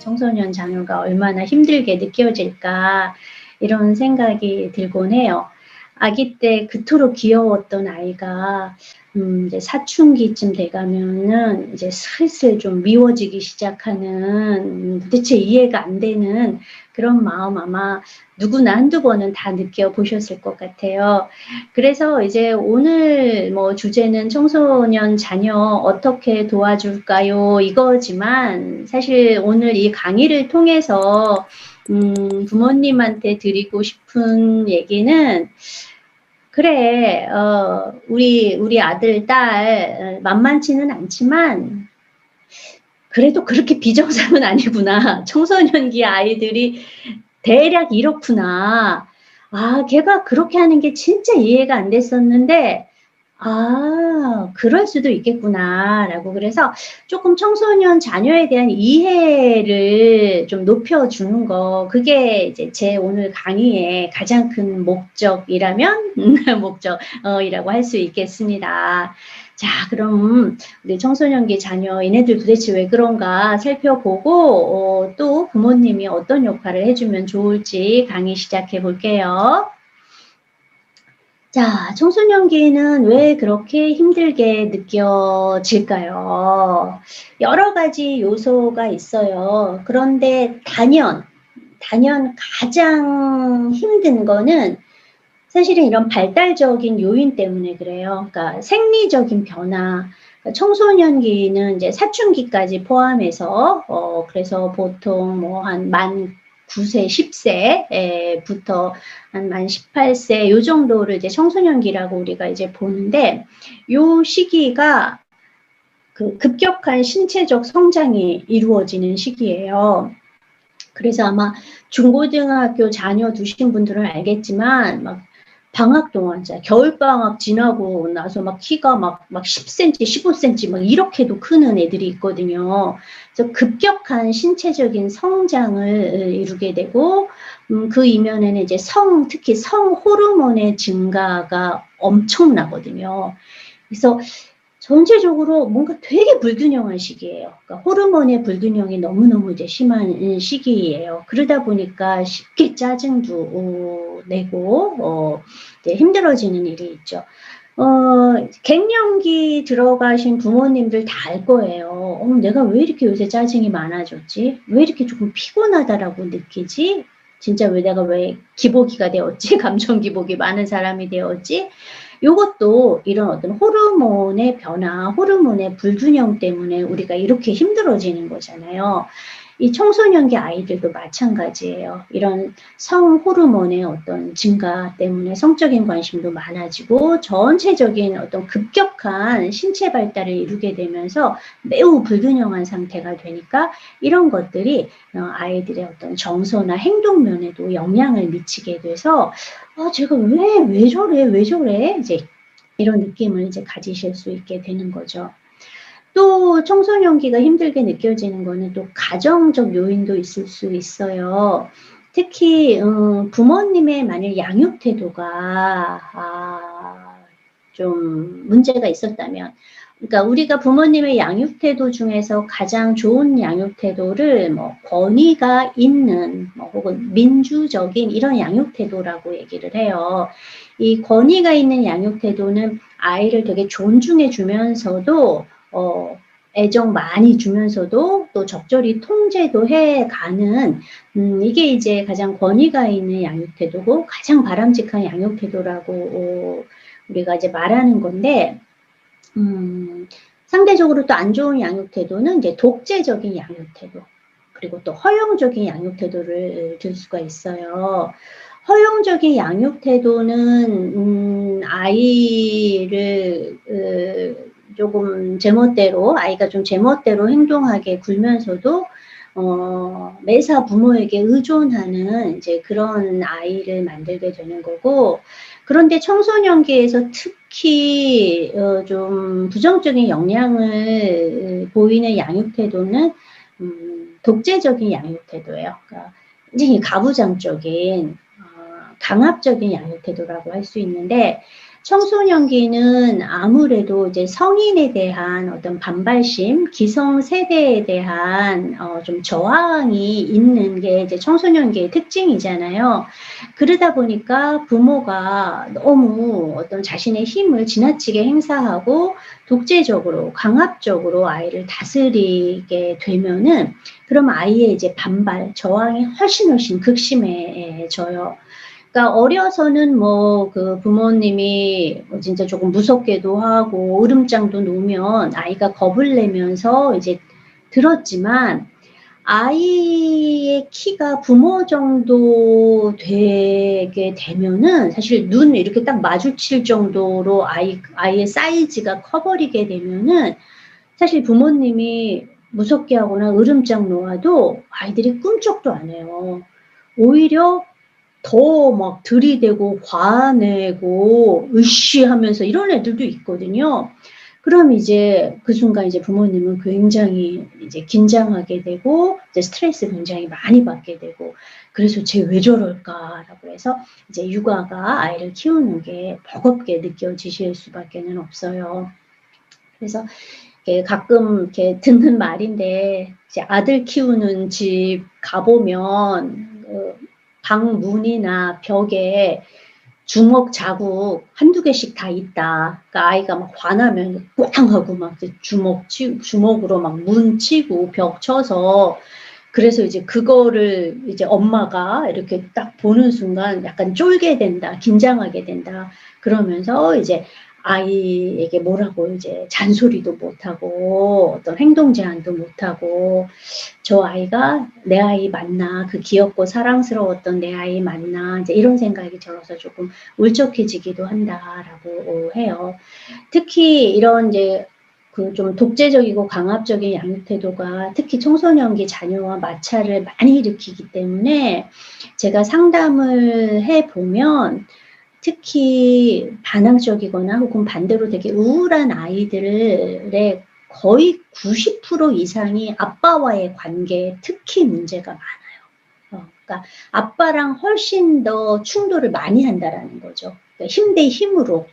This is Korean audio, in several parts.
청소년 자녀가 얼마나 힘들게 느껴질까 이런 생각이 들곤 해요. 아기 때 그토록 귀여웠던 아이가 이제 사춘기쯤 돼가면은 이제 슬슬 좀 미워지기 시작하는 도대체 이해가 안 되는 그런 마음 아마 누구나 한두 번은 다 느껴보셨을 것 같아요. 그래서 이제 오늘 뭐 주제는 청소년 자녀 어떻게 도와줄까요? 이거지만 사실 오늘 이 강의를 통해서 부모님한테 드리고 싶은 얘기는 그래, 우리 아들, 딸, 만만치는 않지만, 그래도 그렇게 비정상은 아니구나. 청소년기 아이들이 대략 이렇구나. 아, 걔가 그렇게 하는 게 진짜 이해가 안 됐었는데, 아, 그럴 수도 있겠구나라고. 그래서 조금 청소년 자녀에 대한 이해를 좀 높여주는 거, 그게 이제 제 오늘 강의의 가장 큰 목적이라면, 목적이라고 할 수 있겠습니다. 자, 그럼 우리 청소년기 자녀, 얘네들 도대체 왜 그런가 살펴보고, 또 부모님이 어떤 역할을 해주면 좋을지 강의 시작해 볼게요. 자, 청소년기는 왜 그렇게 힘들게 느껴질까요? 여러 가지 요소가 있어요. 그런데 단연 가장 힘든 거는 사실은 이런 발달적인 요인 때문에 그래요. 그러니까 생리적인 변화. 그러니까 청소년기는 이제 사춘기까지 포함해서, 그래서 보통 뭐 한 만 9세, 10세부터 한 만 18세 요 정도를 이제 청소년기라고 우리가 이제 보는데 요 시기가 그 급격한 신체적 성장이 이루어지는 시기예요. 그래서 아마 중고등학교 자녀 두신 분들은 알겠지만 막 방학 동안 겨울방학 지나고 나서 막 키가 막 10cm, 15cm 막 이렇게도 크는 애들이 있거든요. 그래서 급격한 신체적인 성장을 이루게 되고 그 이면에는 이제 특히 성 호르몬의 증가가 엄청나거든요. 그래서 전체적으로 뭔가 되게 불균형한 시기예요. 그러니까 호르몬의 불균형이 너무너무 이제 심한 시기예요. 그러다 보니까 쉽게 짜증도 내고 이제 힘들어지는 일이 있죠. 갱년기 들어가신 부모님들 다 알 거예요. 내가 왜 이렇게 요새 짜증이 많아졌지? 왜 이렇게 조금 피곤하다라고 느끼지? 진짜 내가 왜 기복이가 되었지? 감정 기복이 많은 사람이 되었지? 요것도 이런 어떤 호르몬의 변화, 호르몬의 불균형 때문에 우리가 이렇게 힘들어지는 거잖아요. 이 청소년기 아이들도 마찬가지예요. 이런 성 호르몬의 어떤 증가 때문에 성적인 관심도 많아지고 전체적인 어떤 급격한 신체 발달을 이루게 되면서 매우 불균형한 상태가 되니까 이런 것들이 아이들의 어떤 정서나 행동 면에도 영향을 미치게 돼서 제가 왜 저래? 이제 이런 느낌을 이제 가지실 수 있게 되는 거죠. 또 청소년기가 힘들게 느껴지는 거는 또 가정적 요인도 있을 수 있어요. 특히 부모님의 만약 양육 태도가 좀 문제가 있었다면, 그러니까 우리가 부모님의 양육 태도 중에서 가장 좋은 양육 태도를 뭐 권위가 있는 혹은 민주적인 이런 양육 태도라고 얘기를 해요. 이 권위가 있는 양육 태도는 아이를 되게 존중해 주면서도 애정 많이 주면서도 또 적절히 통제도 해가는 이게 이제 가장 권위가 있는 양육 태도고 가장 바람직한 양육 태도라고 우리가 이제 말하는 건데 상대적으로 또 안 좋은 양육 태도는 이제 독재적인 양육 태도 그리고 또 허용적인 양육 태도를 들 수가 있어요. 허용적인 양육 태도는 아이를 조금 아이가 좀 제멋대로 행동하게 굴면서도 매사 부모에게 의존하는 이제 그런 아이를 만들게 되는 거고, 그런데 청소년기에서 특히 좀 부정적인 영향을 보이는 양육 태도는 독재적인 양육 태도예요. 그러니까 굉장히 가부장적인 강압적인 양육 태도라고 할 수 있는데 청소년기는 아무래도 이제 성인에 대한 어떤 반발심, 기성세대에 대한 좀 저항이 있는 게 이제 청소년기의 특징이잖아요. 그러다 보니까 부모가 너무 어떤 자신의 힘을 지나치게 행사하고 독재적으로, 강압적으로 아이를 다스리게 되면은 그럼 아이의 이제 반발, 저항이 훨씬 극심해져요. 그러니까 어려서는 뭐 그 부모님이 뭐 진짜 조금 무섭게도 하고 으름장도 놓으면 아이가 겁을 내면서 이제 들었지만 아이의 키가 부모 정도 되게 되면은 사실 눈 이렇게 딱 마주칠 정도로 아이의 사이즈가 커버리게 되면은 사실 부모님이 무섭게 하거나 으름장 놓아도 아이들이 꿈쩍도 안 해요. 오히려 더 막 들이대고 화내고 으쌰 하면서 이런 애들도 있거든요. 그럼 이제 그 순간 이제 부모님은 굉장히 이제 긴장하게 되고 이제 스트레스 굉장히 많이 받게 되고 그래서 쟤 왜 저럴까라고 해서 이제 육아가 아이를 키우는 게 버겁게 느껴지실 수밖에는 없어요. 그래서 가끔 이렇게 듣는 말인데 이제 아들 키우는 집 가보면 방 문이나 벽에 주먹 자국 한두 개씩 다 있다. 그러니까 아이가 막 화나면 꽝 하고 막 주먹으로 막 문 치고 벽 쳐서 그래서 이제 그거를 이제 엄마가 이렇게 딱 보는 순간 약간 쫄게 된다, 긴장하게 된다. 그러면서 이제 아이에게 뭐라고 이제 잔소리도 못하고 어떤 행동 제한도 못하고 저 아이가 내 아이 맞나 그 귀엽고 사랑스러웠던 내 아이 맞나 이제 이런 생각이 들어서 조금 울적해지기도 한다라고 해요. 특히 이런 이제 그 좀 독재적이고 강압적인 양육 태도가 특히 청소년기 자녀와 마찰을 많이 일으키기 때문에 제가 상담을 해보면 특히 반항적이거나 혹은 반대로 되게 우울한 아이들의 거의 90% 이상이 아빠와의 관계에 특히 문제가 많아요. 그러니까 아빠랑 훨씬 더 충돌을 많이 한다라는 거죠. 그러니까 힘 대 힘으로.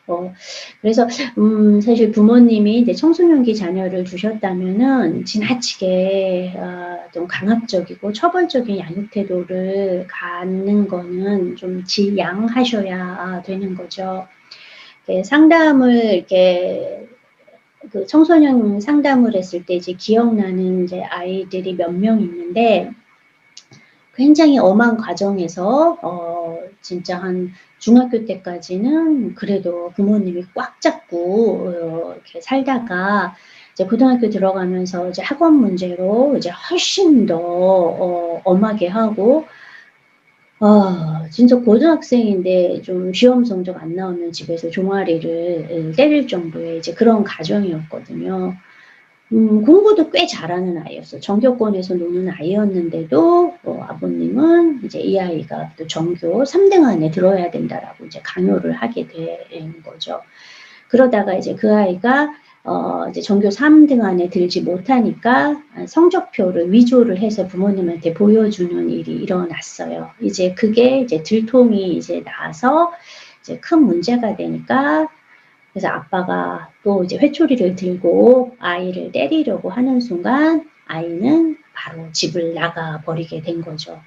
그래서 사실 부모님이 이제 청소년기 자녀를 두셨다면은 지나치게 좀 강압적이고 처벌적인 양육 태도를 갖는 거는 좀 지양하셔야 되는 거죠. 상담을 이렇게 그 청소년 상담을 했을 때 이제 기억나는 이제 아이들이 몇 명 있는데 굉장히 엄한 과정에서 진짜 한 중학교 때까지는 그래도 부모님이 꽉 잡고 이렇게 살다가 이제 고등학교 들어가면서 이제 학원 문제로 이제 훨씬 더 엄하게 하고 진짜 고등학생인데 좀 시험 성적 안 나오면 집에서 종아리를 때릴 정도의 이제 그런 가정이었거든요. 공부도 꽤 잘하는 아이였어요. 전교권에서 노는 아이였는데도 아버님은 이제 이 아이가 또 전교 3등 안에 들어야 된다라고 이제 강요를 하게 된 거죠. 그러다가 이제 그 아이가 이제 전교 3등 안에 들지 못하니까 성적표를 위조를 해서 부모님한테 보여주는 일이 일어났어요. 이제 그게 이제 들통이 이제 나서 이제 큰 문제가 되니까 그래서 아빠가 또 이제 회초리를 들고 아이를 때리려고 하는 순간 아이는 바로 집을 나가 버리게 된 거죠.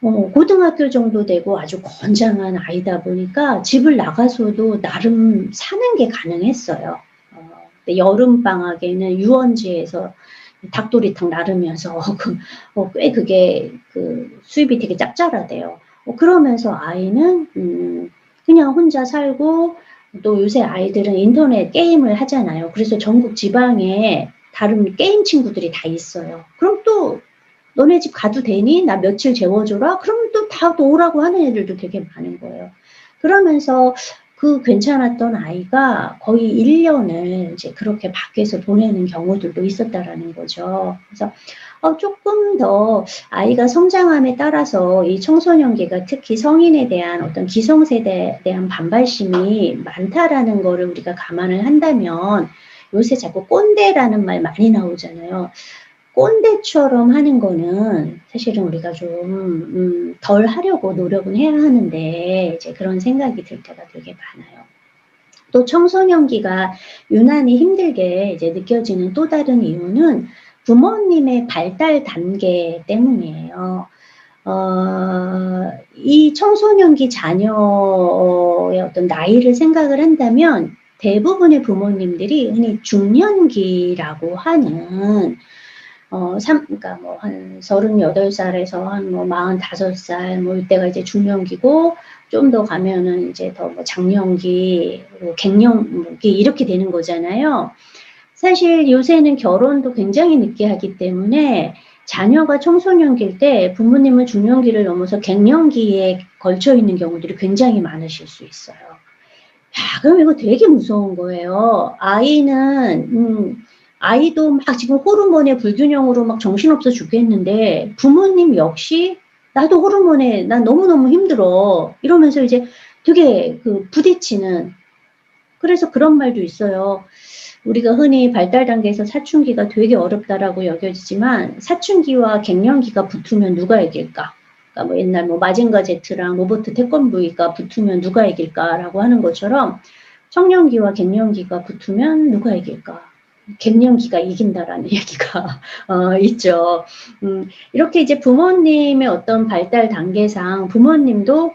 고등학교 정도 되고 아주 건장한 아이다 보니까 집을 나가서도 나름 사는 게 가능했어요. 여름 방학에는 유원지에서 닭도리탕 나르면서 꽤 그게 그 수입이 되게 짭짤하대요. 그러면서 아이는 그냥 혼자 살고 또 요새 아이들은 인터넷 게임을 하잖아요. 그래서 전국 지방에 다른 게임 친구들이 다 있어요. 그럼 또 너네 집 가도 되니? 나 며칠 재워줘라? 그러면 또 다 오라고 하는 애들도 되게 많은 거예요. 그러면서 그 괜찮았던 아이가 거의 1년을 이제 그렇게 밖에서 보내는 경우들도 있었다라는 거죠. 그래서 조금 더 아이가 성장함에 따라서 이 청소년기가 특히 성인에 대한 어떤 기성세대에 대한 반발심이 많다라는 거를 우리가 감안을 한다면 요새 자꾸 꼰대라는 말 많이 나오잖아요. 꼰대처럼 하는 거는 사실은 우리가 좀 덜 하려고 노력은 해야 하는데 이제 그런 생각이 들 때가 되게 많아요. 또 청소년기가 유난히 힘들게 이제 느껴지는 또 다른 이유는 부모님의 발달 단계 때문이에요. 이 청소년기 자녀의 어떤 나이를 생각을 한다면 대부분의 부모님들이 흔히 중년기라고 하는 그러니까 뭐 한 38살에서 한 뭐 45살 뭐 이때가 이제 중년기고 좀 더 가면은 이제 더 뭐 장년기, 그리고 갱년기 이렇게 되는 거잖아요. 사실 요새는 결혼도 굉장히 늦게 하기 때문에 자녀가 청소년기일 때 부모님은 중년기를 넘어서 갱년기에 걸쳐 있는 경우들이 굉장히 많으실 수 있어요. 야, 그럼 이거 되게 무서운 거예요. 아이도 막 지금 호르몬의 불균형으로 막 정신없어 죽겠는데 부모님 역시 나도 호르몬에 난 너무너무 힘들어 이러면서 이제 되게 부딪히는, 그래서 그런 말도 있어요. 우리가 흔히 발달 단계에서 사춘기가 되게 어렵다라고 여겨지지만 사춘기와 갱년기가 붙으면 누가 이길까? 그러니까 뭐 옛날 뭐 마징가 제트랑 로버트 태권브이가 붙으면 누가 이길까라고 하는 것처럼 청년기와 갱년기가 붙으면 누가 이길까? 갱년기가 이긴다라는 얘기가 있죠. 이렇게 이제 부모님의 어떤 발달 단계상 부모님도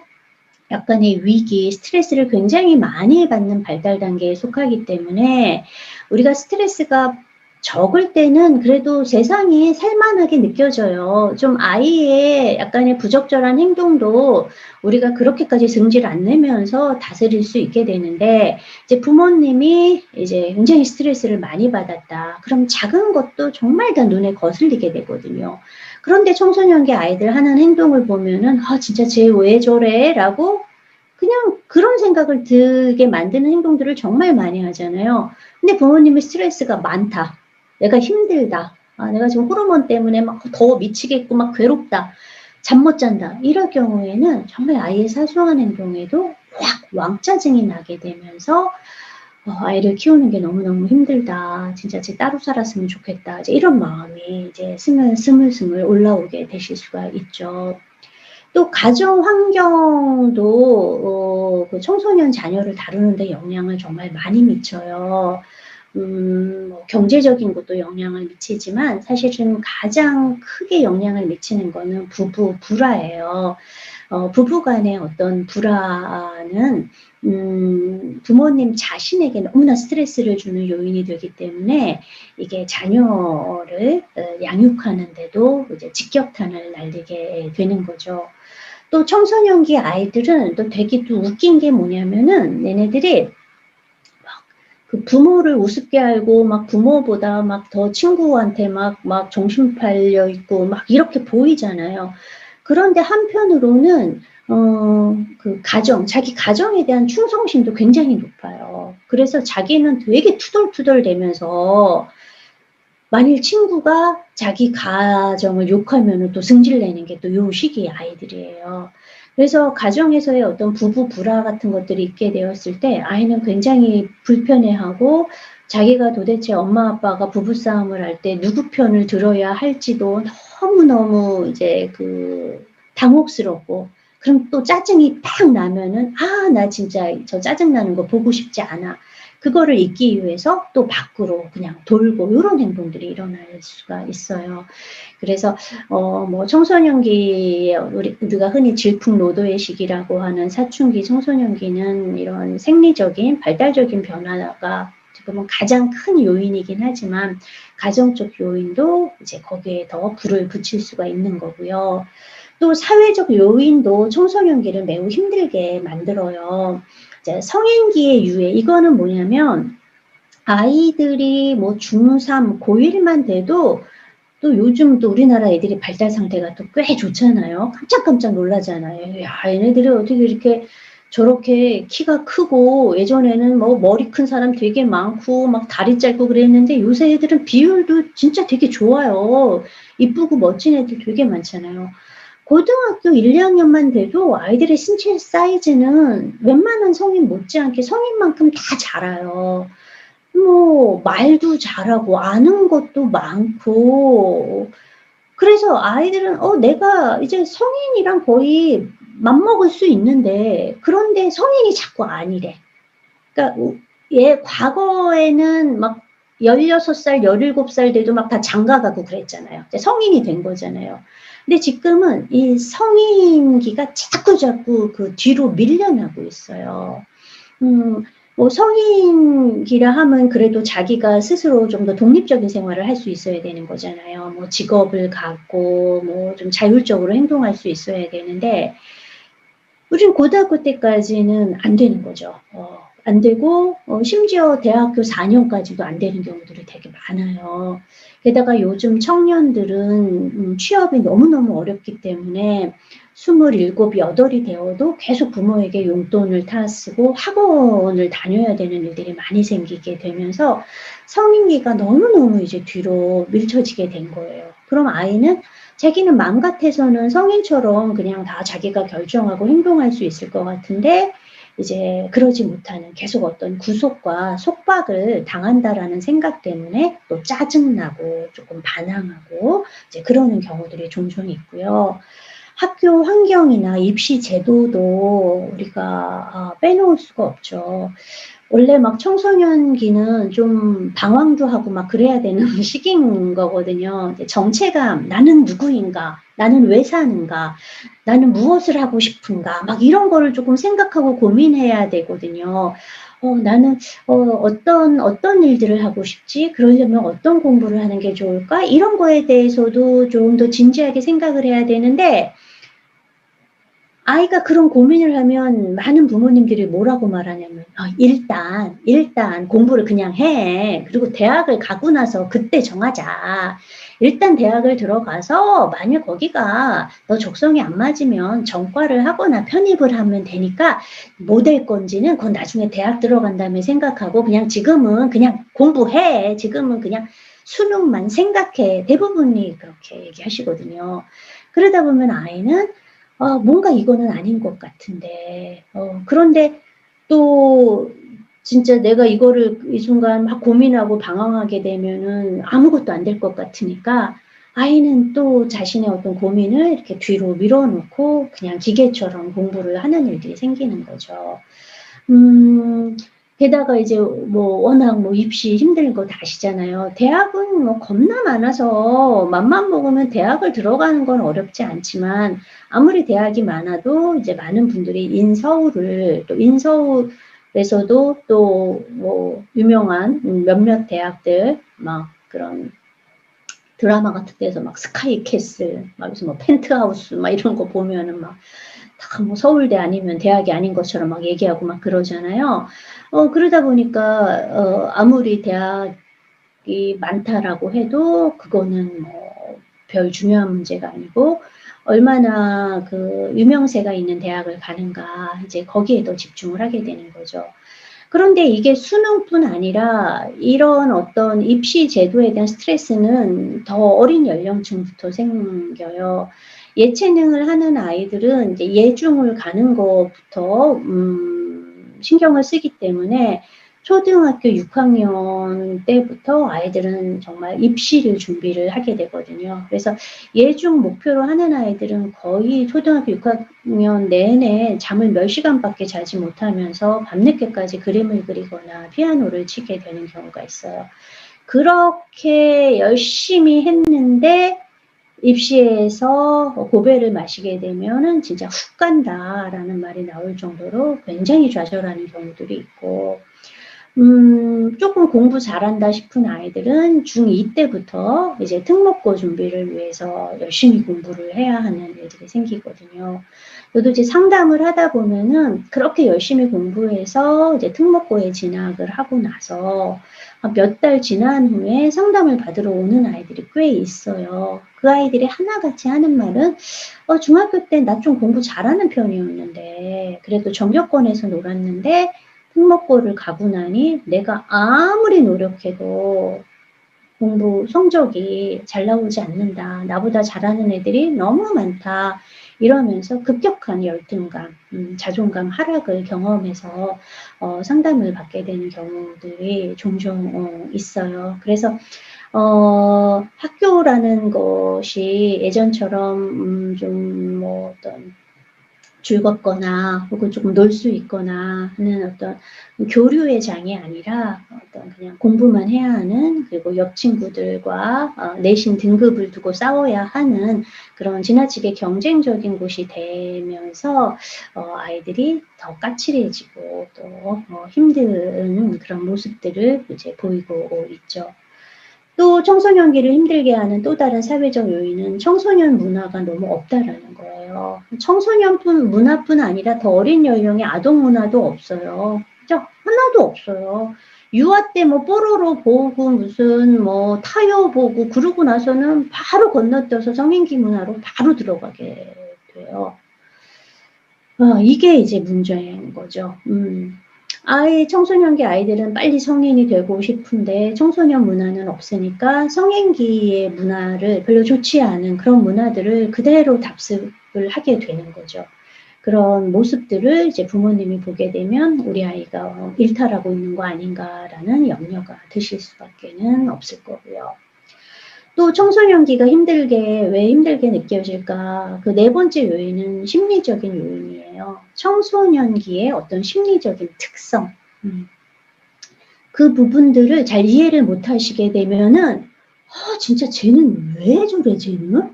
약간의 위기, 스트레스를 굉장히 많이 받는 발달 단계에 속하기 때문에 우리가 스트레스가 적을 때는 그래도 세상이 살만하게 느껴져요. 좀 아이의 약간의 부적절한 행동도 우리가 그렇게까지 승질 안 내면서 다스릴 수 있게 되는데, 이제 부모님이 이제 굉장히 스트레스를 많이 받았다. 그럼 작은 것도 정말 다 눈에 거슬리게 되거든요. 그런데 청소년기 아이들 하는 행동을 보면은 진짜 쟤 왜 저래? 라고 그냥 그런 생각을 들게 만드는 행동들을 정말 많이 하잖아요. 근데 부모님의 스트레스가 많다. 내가 힘들다. 내가 지금 호르몬 때문에 막 더 미치겠고 막 괴롭다. 잠 못 잔다. 이럴 경우에는 정말 아이의 사소한 행동에도 확 왕짜증이 나게 되면서 아이를 키우는 게 너무너무 힘들다. 진짜 쟤 따로 살았으면 좋겠다. 이제 이런 마음이 이제 스물스물 올라오게 되실 수가 있죠. 또 가정 환경도 그 청소년 자녀를 다루는 데 영향을 정말 많이 미쳐요. 뭐 경제적인 것도 영향을 미치지만 사실은 가장 크게 영향을 미치는 거는 부부 불화예요. 부부 간의 어떤 불화는 부모님 자신에게 너무나 스트레스를 주는 요인이 되기 때문에 이게 자녀를 양육하는데도 이제 직격탄을 날리게 되는 거죠. 또 청소년기 아이들은 또 되게 또 웃긴 게 뭐냐면은 얘네들이 막 그 부모를 우습게 알고 막 부모보다 막 더 친구한테 막 정신 팔려 있고 막 이렇게 보이잖아요. 그런데 한편으로는 자기 가정에 대한 충성심도 굉장히 높아요. 그래서 자기는 되게 투덜투덜대면서 만일 친구가 자기 가정을 욕하면은 또 승질내는 게 또 요 시기의 아이들이에요. 그래서 가정에서의 어떤 부부 불화 같은 것들이 있게 되었을 때 아이는 굉장히 불편해하고 자기가 도대체 엄마 아빠가 부부싸움을 할 때 누구 편을 들어야 할지도 너무너무 이제 당혹스럽고, 그럼 또 짜증이 팍 나면은 나 진짜 저 짜증나는 거 보고 싶지 않아. 그거를 잊기 위해서 또 밖으로 그냥 돌고 이런 행동들이 일어날 수가 있어요. 그래서 뭐 청소년기에 우리가 흔히 질풍노도의 시기라고 하는 사춘기, 청소년기는 이런 생리적인 발달적인 변화가 지금은 가장 큰 요인이긴 하지만 가정적 요인도 이제 거기에 더 불을 붙일 수가 있는 거고요. 또 사회적 요인도 청소년기를 매우 힘들게 만들어요. 이제 성인기의 유해, 이거는 뭐냐면 아이들이 뭐 중3, 고1만 돼도 또 요즘 또 우리나라 애들이 발달 상태가 또 꽤 좋잖아요. 깜짝깜짝 놀라잖아요. 야, 얘네들이 어떻게 이렇게 저렇게 키가 크고, 예전에는 뭐 머리 큰 사람 되게 많고 막 다리 짧고 그랬는데 요새 애들은 비율도 진짜 되게 좋아요. 이쁘고 멋진 애들 되게 많잖아요. 고등학교 1, 2학년만 돼도 아이들의 신체 사이즈는 웬만한 성인 못지않게 성인만큼 다 자라요. 뭐 말도 잘하고 아는 것도 많고 그래서 아이들은 내가 이제 성인이랑 거의 맞먹을 수 있는데 그런데 성인이 자꾸 아니래. 그러니까 얘 과거에는 막 16살, 17살 돼도 막 다 장가가고 그랬잖아요. 이제 성인이 된 거잖아요. 근데 지금은 이 성인기가 자꾸 그 뒤로 밀려나고 있어요. 뭐 성인기라 하면 그래도 자기가 스스로 좀 더 독립적인 생활을 할 수 있어야 되는 거잖아요. 뭐 직업을 갖고 뭐 좀 자율적으로 행동할 수 있어야 되는데 우린 고등학교 때까지는 안 되는 거죠. 안 되고 심지어 대학교 4년까지도 안 되는 경우들이 되게 많아요. 게다가 요즘 청년들은 취업이 너무너무 어렵기 때문에 27, 8이 되어도 계속 부모에게 용돈을 타쓰고 학원을 다녀야 되는 일들이 많이 생기게 되면서 성인기가 너무너무 이제 뒤로 밀쳐지게 된 거예요. 그럼 아이는 자기는 마음 같아서는 성인처럼 그냥 다 자기가 결정하고 행동할 수 있을 것 같은데 이제 그러지 못하는 계속 어떤 구속과 속박을 당한다라는 생각 때문에 또 짜증나고 조금 반항하고 이제 그러는 경우들이 종종 있고요. 학교 환경이나 입시 제도도 우리가 빼놓을 수가 없죠. 원래 막 청소년기는 좀 방황도 하고 막 그래야 되는 시기인 거거든요. 정체감, 나는 누구인가, 나는 왜 사는가, 나는 무엇을 하고 싶은가, 막 이런 거를 조금 생각하고 고민해야 되거든요. 나는 어떤 일들을 하고 싶지? 그러려면 어떤 공부를 하는 게 좋을까? 이런 거에 대해서도 좀 더 진지하게 생각을 해야 되는데 아이가 그런 고민을 하면 많은 부모님들이 뭐라고 말하냐면 일단 공부를 그냥 해. 그리고 대학을 가고 나서 그때 정하자. 일단 대학을 들어가서 만약 거기가 너 적성이 안 맞으면 전과를 하거나 편입을 하면 되니까 뭐 될 건지는 그건 나중에 대학 들어간 다음에 생각하고 그냥 지금은 그냥 공부해. 지금은 그냥 수능만 생각해. 대부분이 그렇게 얘기하시거든요. 그러다 보면 아이는 뭔가 이거는 아닌 것 같은데, 그런데 또 진짜 내가 이거를 이 순간 막 고민하고 방황하게 되면은 아무것도 안 될 것 같으니까 아이는 또 자신의 어떤 고민을 이렇게 뒤로 밀어놓고 그냥 기계처럼 공부를 하는 일들이 생기는 거죠. 게다가 이제 뭐 워낙 뭐 입시 힘든 거 다 아시잖아요. 대학은 뭐 겁나 많아서 맘만 먹으면 대학을 들어가는 건 어렵지 않지만 아무리 대학이 많아도 이제 많은 분들이 인서울을 또 인서울에서도 또 뭐 유명한 몇몇 대학들 막 그런 드라마 같은 데서 막 스카이캐슬 막 무슨 뭐 펜트하우스 막 이런 거 보면은 막 다 뭐 서울대 아니면 대학이 아닌 것처럼 막 얘기하고 막 그러잖아요. 그러다 보니까 아무리 대학이 많다라고 해도 그거는 뭐 별 중요한 문제가 아니고 얼마나 그 유명세가 있는 대학을 가는가 이제 거기에 더 집중을 하게 되는 거죠. 그런데 이게 수능뿐 아니라 이런 어떤 입시 제도에 대한 스트레스는 더 어린 연령층부터 생겨요. 예체능을 하는 아이들은 이제 예중을 가는 것부터 신경을 쓰기 때문에 초등학교 6학년 때부터 아이들은 정말 입시를 준비를 하게 되거든요. 그래서 예중 목표로 하는 아이들은 거의 초등학교 6학년 내내 잠을 몇 시간밖에 자지 못하면서 밤늦게까지 그림을 그리거나 피아노를 치게 되는 경우가 있어요. 그렇게 열심히 했는데 입시에서 고배를 마시게 되면은 진짜 훅 간다라는 말이 나올 정도로 굉장히 좌절하는 경우들이 있고 조금 공부 잘한다 싶은 아이들은 중2 때부터 이제 특목고 준비를 위해서 열심히 공부를 해야 하는 일들이 생기거든요. 저도 이제 상담을 하다 보면은 그렇게 열심히 공부해서 이제 특목고에 진학을 하고 나서 몇 달 지난 후에 상담을 받으러 오는 아이들이 꽤 있어요. 그 아이들이 하나같이 하는 말은 중학교 때 나 좀 공부 잘하는 편이었는데 그래도 전교권에서 놀았는데 특목고를 가고 나니 내가 아무리 노력해도 공부 성적이 잘 나오지 않는다. 나보다 잘하는 애들이 너무 많다. 이러면서 급격한 열등감, 자존감 하락을 경험해서 상담을 받게 되는 경우들이 종종 있어요. 그래서 학교라는 것이 예전처럼 좀 뭐 어떤 즐겁거나 혹은 조금 놀 수 있거나 하는 어떤 교류의 장이 아니라 어떤 그냥 공부만 해야 하는, 그리고 옆 친구들과 내신 등급을 두고 싸워야 하는 그런 지나치게 경쟁적인 곳이 되면서 아이들이 더 까칠해지고 또 힘든 그런 모습들을 이제 보이고 있죠. 또 청소년기를 힘들게 하는 또 다른 사회적 요인은 청소년 문화가 너무 없다라는 거예요. 청소년 문화뿐 아니라 더 어린 연령의 아동 문화도 없어요. 그죠? 하나도 없어요. 유아 때 뭐 뽀로로 보고 무슨 뭐 타요 보고 그러고 나서는 바로 건너뛰어서 성인기 문화로 바로 들어가게 돼요. 이게 이제 문제인 거죠. 청소년기 아이들은 빨리 성인이 되고 싶은데 청소년 문화는 없으니까 성인기의 문화를 별로 좋지 않은 그런 문화들을 그대로 답습을 하게 되는 거죠. 그런 모습들을 이제 부모님이 보게 되면 우리 아이가 일탈하고 있는 거 아닌가라는 염려가 드실 수밖에는 없을 거고요. 또 청소년기가 왜 힘들게 느껴질까? 그 네 번째 요인은 심리적인 요인이에요. 청소년기의 어떤 심리적인 특성. 그 부분들을 잘 이해를 못 하시게 되면은, 진짜 쟤는 왜 저래, 쟤는?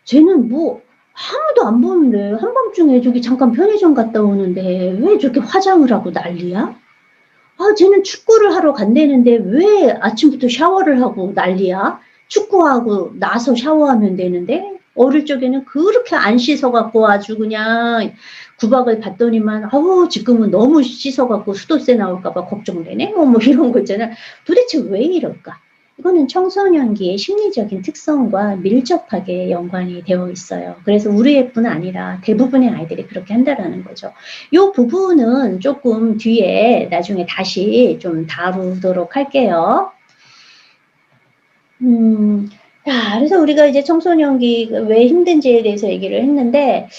쟤는 뭐, 아무도 안 보는데, 한밤중에 저기 잠깐 편의점 갔다 오는데, 왜 저렇게 화장을 하고 난리야? 쟤는 축구를 하러 간다는데 왜 아침부터 샤워를 하고 난리야? 축구하고 나서 샤워하면 되는데? 어릴 적에는 그렇게 안 씻어갖고 아주 그냥 구박을 받더니만, 지금은 너무 씻어갖고 수도세 나올까봐 걱정되네? 뭐 이런 거 있잖아. 도대체 왜 이럴까? 이거는 청소년기의 심리적인 특성과 밀접하게 연관이 되어 있어요. 그래서 우리 애뿐 아니라 대부분의 아이들이 그렇게 한다라는 거죠. 이 부분은 조금 뒤에 나중에 다시 좀 다루도록 할게요. 그래서 우리가 이제 청소년기 왜 힘든지에 대해서 얘기를 했는데,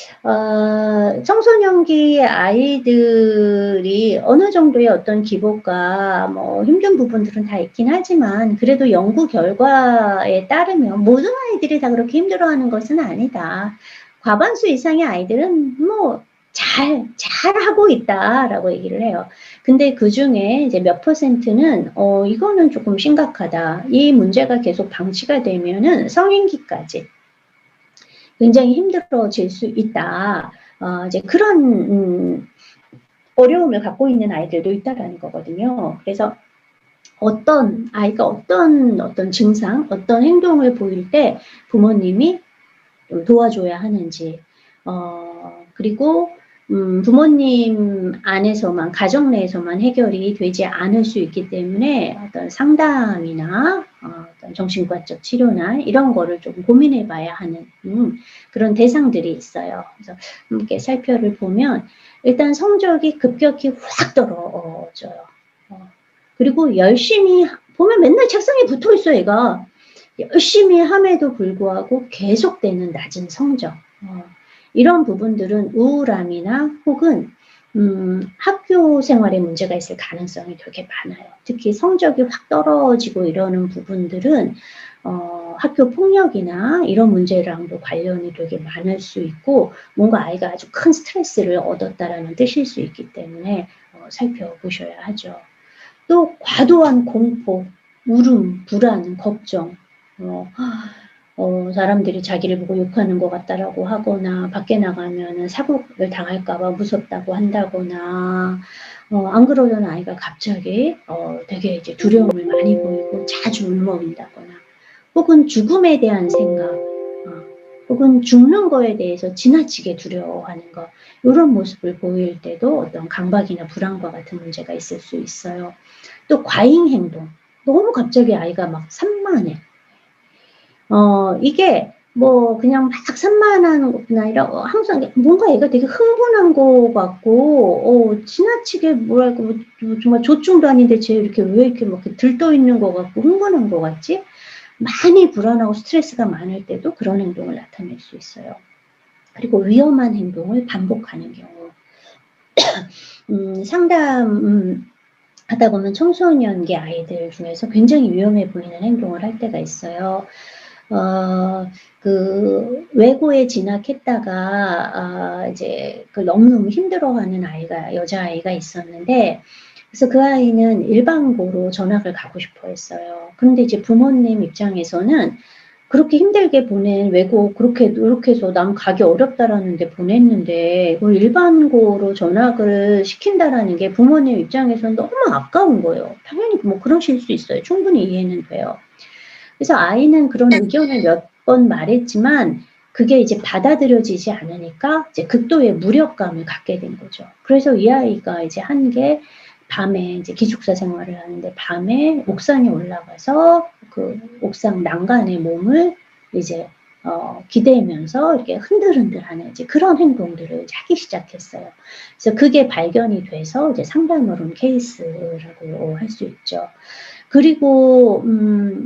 청소년기 아이들이 어느 정도의 어떤 기복과 뭐 힘든 부분들은 다 있긴 하지만, 그래도 연구 결과에 따르면 모든 아이들이 다 그렇게 힘들어하는 것은 아니다. 과반수 이상의 아이들은 뭐 잘하고 있다라고 얘기를 해요. 근데 그 중에 이제 몇 %는, 이거는 조금 심각하다. 이 문제가 계속 방치가 되면은 성인기까지 굉장히 힘들어질 수 있다. 이제 그런, 어려움을 갖고 있는 아이들도 있다라는 거거든요. 그래서 아이가 어떤 증상, 어떤 행동을 보일 때 부모님이 도와줘야 하는지, 그리고 부모님 안에서만, 가정 내에서만 해결이 되지 않을 수 있기 때문에 어떤 상담이나 어떤 정신과적 치료나 이런 거를 좀 고민해 봐야 하는 그런 대상들이 있어요. 그래서 함께 살펴를 보면 일단 성적이 급격히 확 떨어져요. 그리고 열심히 보면 맨날 책상에 붙어 있어, 얘가. 열심히 함에도 불구하고 계속되는 낮은 성적. 이런 부분들은 우울함이나 혹은 학교 생활에 문제가 있을 가능성이 되게 많아요. 특히 성적이 확 떨어지고 이러는 부분들은 학교 폭력이나 이런 문제랑도 관련이 되게 많을 수 있고, 뭔가 아이가 아주 큰 스트레스를 얻었다라는 뜻일 수 있기 때문에 살펴보셔야 하죠. 또 과도한 공포, 울음, 불안, 걱정, 사람들이 자기를 보고 욕하는 것 같다라고 하거나, 밖에 나가면은 사고를 당할까봐 무섭다고 한다거나, 안 그러던 아이가 갑자기 되게 이제 두려움을 많이 보이고 자주 울먹인다거나, 혹은 죽음에 대한 생각, 혹은 죽는 거에 대해서 지나치게 두려워하는 것, 이런 모습을 보일 때도 어떤 강박이나 불안과 같은 문제가 있을 수 있어요. 또 과잉 행동, 너무 갑자기 아이가 막 산만해. 이게 뭐 그냥 막 산만한 것뿐 아니라 항상 뭔가 얘가 되게 흥분한 것 같고, 지나치게 뭐랄까, 뭐 정말 조충도 아닌데 쟤 이렇게 왜 이렇게 막 들떠 있는 것 같고 흥분한 것 같지? 많이 불안하고 스트레스가 많을 때도 그런 행동을 나타낼 수 있어요. 그리고 위험한 행동을 반복하는 경우. 상담 하다 보면 청소년기 아이들 중에서 굉장히 위험해 보이는 행동을 할 때가 있어요. 그 외고에 진학했다가 이제 그 너무너무 힘들어하는 여자아이가 있었는데, 그래서 그 아이는 일반고로 전학을 가고 싶어 했어요. 그런데 이제 부모님 입장에서는 그렇게 힘들게 보낸 외고 그렇게 노력해서 난 가기 어렵다라는데 보냈는데 그걸 일반고로 전학을 시킨다라는 게 부모님 입장에서는 너무 아까운 거예요. 당연히 뭐 그러실 수 있어요. 충분히 이해는 돼요. 그래서 아이는 그런 의견을 몇 번 말했지만 그게 이제 받아들여지지 않으니까 이제 극도의 무력감을 갖게 된 거죠. 그래서 이 아이가 이제 한 게 밤에 이제 기숙사 생활을 하는데 밤에 옥상에 올라가서 그 옥상 난간에 몸을 이제 기대면서 이렇게 흔들흔들하는 이제 그런 행동들을 하기 시작했어요. 그래서 그게 발견이 돼서 이제 상담을 온 케이스라고 할 수 있죠. 그리고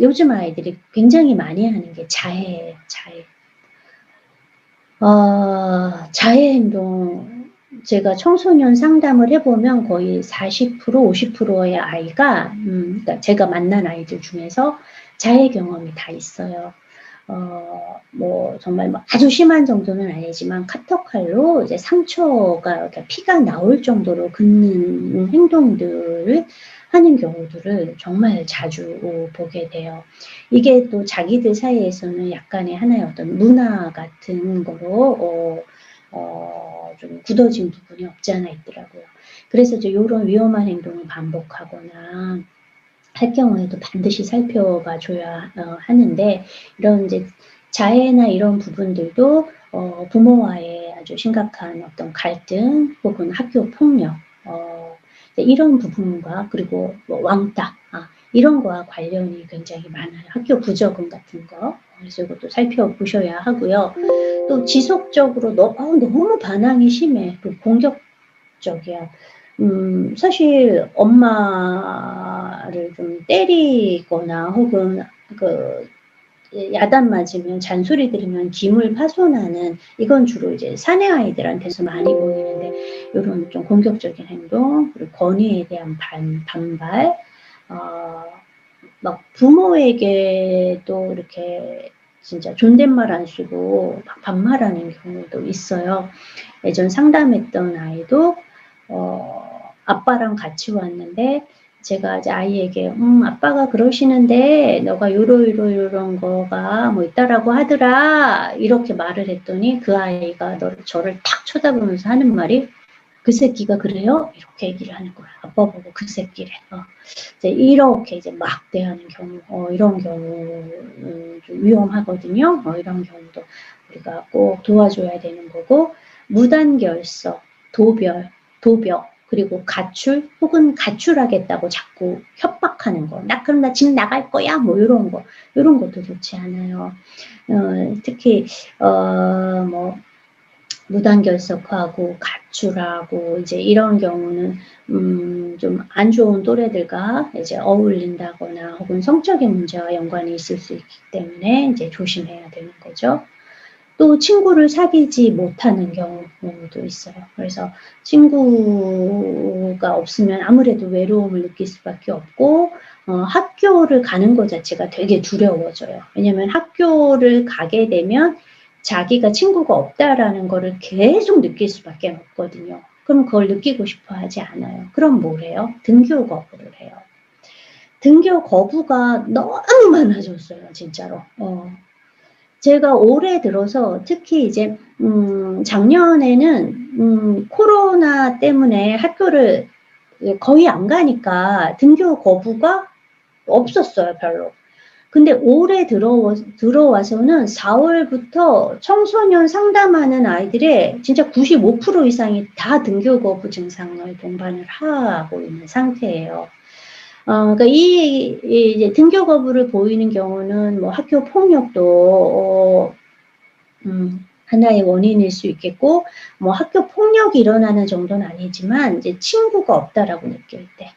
요즘 아이들이 굉장히 많이 하는 게 자해예요. 자해 행동. 제가 청소년 상담을 해보면 거의 40%, 50%의 아이가 그러니까 제가 만난 아이들 중에서 자해 경험이 다 있어요. 뭐 정말 뭐 아주 심한 정도는 아니지만 카터칼로 이제 상처가 이렇게 피가 나올 정도로 긋는 행동들을 하는 경우들을 정말 자주 보게 돼요. 이게 또 자기들 사이에서는 약간의 하나의 어떤 문화 같은 거로 좀 굳어진 부분이 없지 않아 있더라고요. 그래서 이제 요런 위험한 행동을 반복하거나 할 경우에도 반드시 살펴봐 줘야 하는데, 이런 이제 자해나 이런 부분들도 부모와의 아주 심각한 어떤 갈등 혹은 학교 폭력 이런 부분과 그리고 뭐 왕따 이런 거와 관련이 굉장히 많아요. 학교 부적응 같은 거. 그래서 이것도 살펴보셔야 하고요. 또 지속적으로 너무 반항이 심해. 또 공격적이야. 사실 엄마를 좀 때리거나 혹은 그 야단 맞으면 잔소리 들으면 기물 파손하는, 이건 주로 이제 사내 아이들한테서 많이 보이는데, 요런 좀 공격적인 행동, 그리고 권위에 대한 반발, 막 부모에게도 이렇게 진짜 존댓말 안 쓰고 막 반말하는 경우도 있어요. 예전 상담했던 아이도 아빠랑 같이 왔는데 제가 이제 아이에게 아빠가 그러시는데 너가 요런 거가 뭐 있다라고 하더라 이렇게 말을 했더니 그 아이가 저를 탁 쳐다보면서 하는 말이 그 새끼가 그래요? 이렇게 얘기를 하는 거야. 아빠 보고 그 새끼래. 이제 이렇게 이제 막 대하는 경우, 이런 경우는 좀 위험하거든요. 이런 경우도 우리가 꼭 도와줘야 되는 거고, 무단결석, 도벽, 그리고 가출 혹은 가출하겠다고 자꾸 협박하는 거. 그럼 나 집 나갈 거야. 뭐 이런 것도 좋지 않아요. 특히 뭐 무단결석하고 가출하고 이제 이런 경우는 좀 안 좋은 또래들과 이제 어울린다거나 혹은 성적인 문제와 연관이 있을 수 있기 때문에 이제 조심해야 되는 거죠. 또 친구를 사귀지 못하는 경우도 있어요. 그래서 친구가 없으면 아무래도 외로움을 느낄 수밖에 없고 학교를 가는 것 자체가 되게 두려워져요. 왜냐하면 학교를 가게 되면 자기가 친구가 없다라는 거를 계속 느낄 수밖에 없거든요. 그럼 그걸 느끼고 싶어 하지 않아요. 그럼 뭘 해요? 등교 거부를 해요. 등교 거부가 너무 많아졌어요, 진짜로. 제가 올해 들어서 특히 이제 작년에는 코로나 때문에 학교를 거의 안 가니까 등교 거부가 없었어요, 별로. 근데 올해 들어와서는 4월부터 청소년 상담하는 아이들의 진짜 95% 이상이 다 등교 거부 증상을 동반을 하고 있는 상태예요. 그러니까 이제 등교 거부를 보이는 경우는 뭐 학교 폭력도 하나의 원인일 수 있겠고, 뭐 학교 폭력이 일어나는 정도는 아니지만 이제 친구가 없다라고 느낄 때,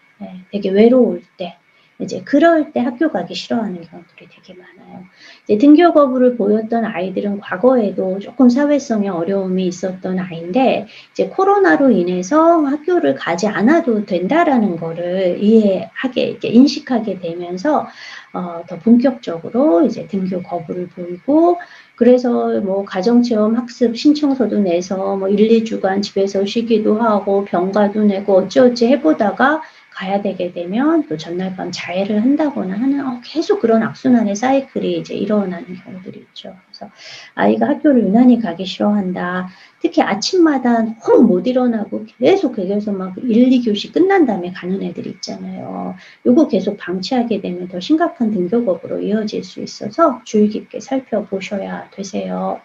되게 외로울 때, 이제 그럴 때 학교 가기 싫어하는 경우들이 되게 많아요. 이제 등교 거부를 보였던 아이들은 과거에도 조금 사회성의 어려움이 있었던 아이인데 이제 코로나로 인해서 학교를 가지 않아도 된다라는 거를 이해하게 이렇게 인식하게 되면서 더 본격적으로 이제 등교 거부를 보이고 그래서 뭐 가정체험 학습 신청서도 내서 뭐 1, 2주간 집에서 쉬기도 하고 병가도 내고 어찌어찌 해보다가 가야 되게 되면 또 전날 밤 자해를 한다거나 하는 계속 그런 악순환의 사이클이 이제 일어나는 경우들이 있죠. 그래서 아이가 학교를 유난히 가기 싫어한다. 특히 아침마다 너무 못 일어나고 계속 거기서 막 1, 2교시 끝난 다음에 가는 애들이 있잖아요. 요거 계속 방치하게 되면 더 심각한 등교 거부로 이어질 수 있어서 주의 깊게 살펴보셔야 되세요.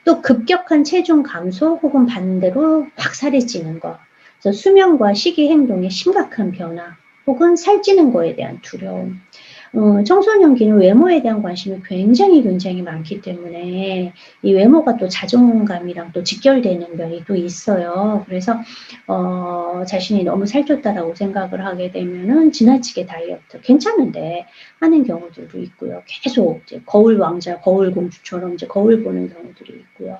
또 급격한 체중 감소 혹은 반대로 확 살이 찌는 거. 그래서 수면과 식이 행동의 심각한 변화 혹은 살찌는 거에 대한 두려움. 청소년기는 외모에 대한 관심이 굉장히 많기 때문에 이 외모가 또 자존감이랑 또 직결되는 면이 또 있어요. 그래서 자신이 너무 살쪘다라고 생각을 하게 되면은 지나치게 다이어트 괜찮은데 하는 경우들도 있고요. 계속 이제 거울 왕자, 거울 공주처럼 이제 거울 보는 경우들이 있고요.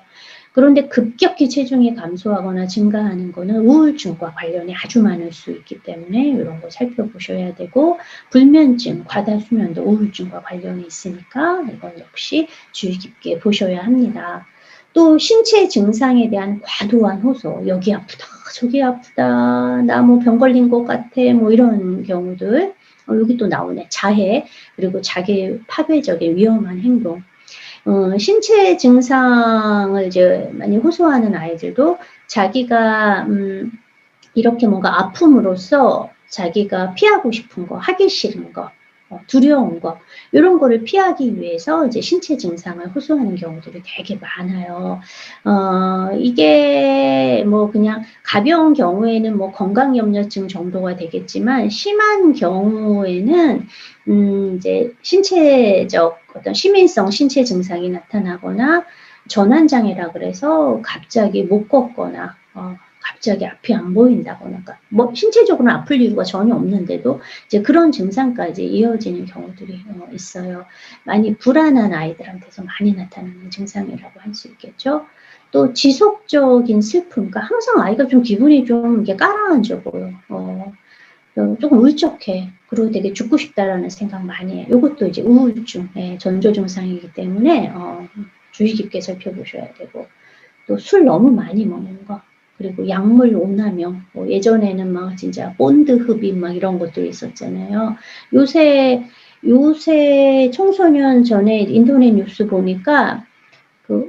그런데 급격히 체중이 감소하거나 증가하는 거는 우울증과 관련이 아주 많을 수 있기 때문에 이런 거 살펴보셔야 되고 불면증, 과다수면도 우울증과 관련이 있으니까 이건 역시 주의 깊게 보셔야 합니다. 또 신체 증상에 대한 과도한 호소, 여기 아프다, 저기 아프다, 나 뭐 병 걸린 것 같아, 뭐 이런 경우들 여기 또 나오네. 자해, 그리고 자기 파괴적인 위험한 행동. 신체 증상을 이제 많이 호소하는 아이들도 자기가 이렇게 뭔가 아픔으로써 자기가 피하고 싶은 거, 하기 싫은 거, 두려운 거 이런 거를 피하기 위해서 이제 신체 증상을 호소하는 경우들이 되게 많아요. 이게 뭐 그냥 가벼운 경우에는 뭐 건강염려증 정도가 되겠지만 심한 경우에는 이제 신체적 어떤 시민성 신체 증상이 나타나거나 전환장애라 그래서 갑자기 못 걷거나 갑자기 앞이 안 보인다거나, 그러니까 뭐 신체적으로는 아플 이유가 전혀 없는데도 이제 그런 증상까지 이어지는 경우들이 있어요. 많이 불안한 아이들한테서 많이 나타나는 증상이라고 할 수 있겠죠. 또 지속적인 슬픔, 그러니까 항상 아이가 좀 기분이 좀 이게 가라앉아 보여. 조금 울적해. 그리고 되게 죽고 싶다라는 생각 많이 해요. 이것도 이제 우울증의 전조 증상이기 때문에 주의 깊게 살펴보셔야 되고, 또 술 너무 많이 먹는 거. 그리고 약물 오남용, 뭐 예전에는 막 진짜 본드 흡입 막 이런 것도 있었잖아요. 요새 청소년 전에 인터넷 뉴스 보니까 그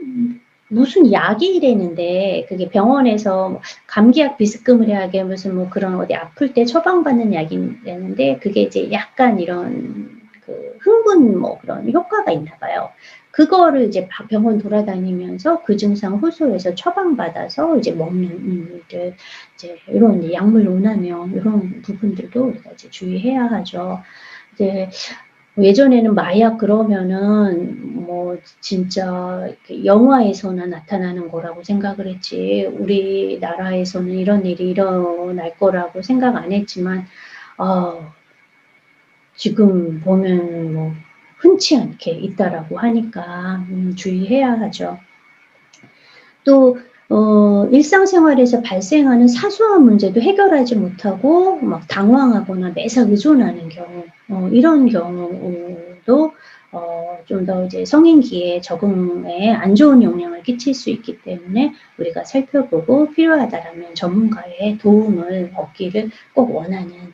무슨 약이라는데 그게 병원에서 감기약 비스무리하게 무슨 뭐 그런 어디 아플 때 처방받는 약이라는데 그게 이제 약간 이런 그 흥분 뭐 그런 효과가 있나 봐요. 그거를 이제 병원 돌아다니면서 그 증상 호소해서 처방받아서 이제 먹는 일들, 이제 이런 영물 오남용 이런 부분들도 우리가 이제 주의해야 하죠. 이제 예전에는 마약 그러면은 뭐 진짜 영화에서나 나타나는 거라고 생각을 했지 우리나라에서는 이런 일이 일어날 거라고 생각 안 했지만 지금 보면 뭐 흔치 않게 있다라고 하니까 주의해야 하죠. 또 일상생활에서 발생하는 사소한 문제도 해결하지 못하고 막 당황하거나 매사 의존하는 경우 이런 경우도 좀 더 이제 성인기에 적응에 안 좋은 영향을 끼칠 수 있기 때문에 우리가 살펴보고 필요하다라면 전문가의 도움을 얻기를 꼭 원하는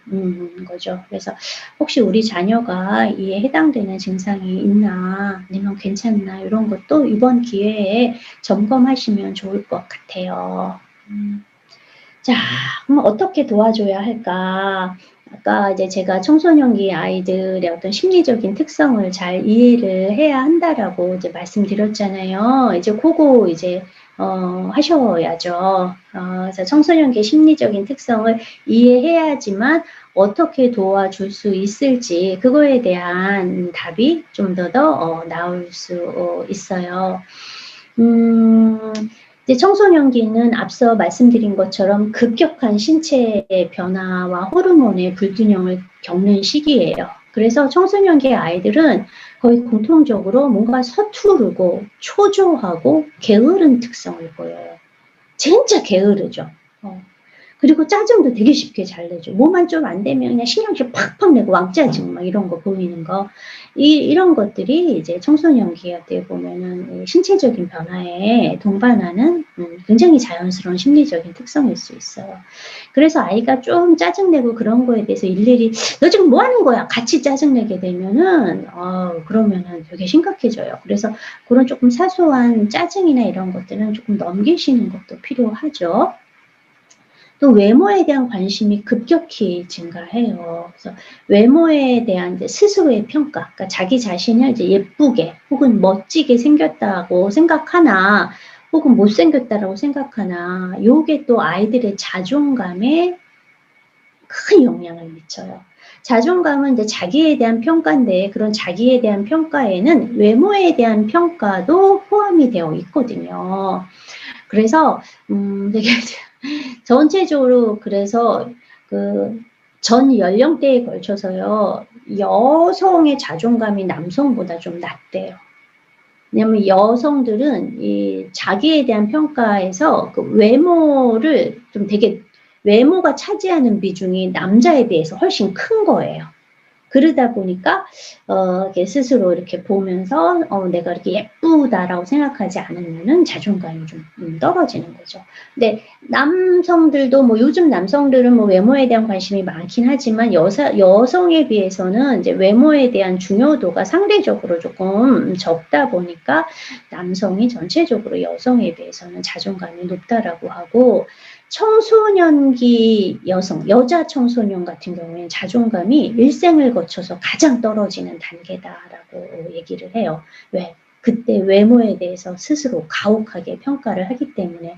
거죠. 그래서 혹시 우리 자녀가 이에 해당되는 증상이 있나 아니면 괜찮나 이런 것도 이번 기회에 점검하시면 좋을 것 같아요. 자, 그럼 어떻게 도와줘야 할까? 아까 이제 제가 청소년기 아이들의 어떤 심리적인 특성을 잘 이해를 해야 한다라고 이제 말씀드렸잖아요. 이제 그거 이제 하셔야죠. 그래서 청소년기 심리적인 특성을 이해해야지만 어떻게 도와줄 수 있을지 그거에 대한 답이 좀 더 나올 수 있어요. 이제 청소년기는 앞서 말씀드린 것처럼 급격한 신체의 변화와 호르몬의 불균형을 겪는 시기예요. 그래서 청소년기 아이들은 거의 공통적으로 뭔가 서투르고 초조하고 게으른 특성을 보여요. 진짜 게으르죠. 그리고 짜증도 되게 쉽게 잘 내죠. 뭐만 좀 안 되면 그냥 신경질 팍팍 내고 왕짜증 막 이런 거 보이는 거. 이런 것들이 이제 청소년기 어떻게 보면은 신체적인 변화에 동반하는 굉장히 자연스러운 심리적인 특성일 수 있어요. 그래서 아이가 좀 짜증내고 그런 거에 대해서 일일이 너 지금 뭐 하는 거야? 같이 짜증내게 되면은 그러면은 되게 심각해져요. 그래서 그런 조금 사소한 짜증이나 이런 것들은 조금 넘기시는 것도 필요하죠. 또 외모에 대한 관심이 급격히 증가해요. 그래서 외모에 대한 이제 스스로의 평가, 그러니까 자기 자신을 이제 예쁘게 혹은 멋지게 생겼다고 생각하나, 혹은 못생겼다라고 생각하나, 요게 또 아이들의 자존감에 큰 영향을 미쳐요. 자존감은 이제 자기에 대한 평가인데, 그런 자기에 대한 평가에는 외모에 대한 평가도 포함이 되어 있거든요. 그래서 되게 전체적으로 그래서 그 전 연령대에 걸쳐서요, 여성의 자존감이 남성보다 좀 낮대요. 왜냐면 여성들은 이 자기에 대한 평가에서 그 외모를 좀 되게 외모가 차지하는 비중이 남자에 비해서 훨씬 큰 거예요. 그러다 보니까 이렇게 스스로 이렇게 보면서 내가 이렇게 예쁘다라고 생각하지 않으면은 자존감이 좀 떨어지는 거죠. 근데 남성들도 뭐 요즘 남성들은 뭐 외모에 대한 관심이 많긴 하지만 여성에 비해서는 이제 외모에 대한 중요도가 상대적으로 조금 적다 보니까 남성이 전체적으로 여성에 비해서는 자존감이 높다라고 하고, 청소년기 여자 청소년 같은 경우에는 자존감이 일생을 거쳐서 가장 떨어지는 단계다라고 얘기를 해요. 왜? 그때 외모에 대해서 스스로 가혹하게 평가를 하기 때문에.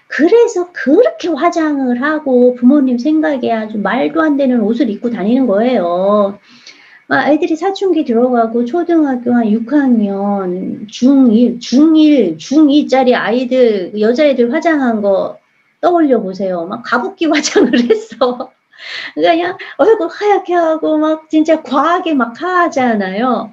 그래서 그렇게 화장을 하고 부모님 생각에 아주 말도 안 되는 옷을 입고 다니는 거예요. 아이들이 사춘기 들어가고 초등학교 한 6학년, 중1, 중2짜리 아이들, 여자애들 화장한 거 떠올려 보세요. 막 가부키 화장을 했어. 그냥 얼굴 하얗게 하고 막 진짜 과하게 막 하잖아요.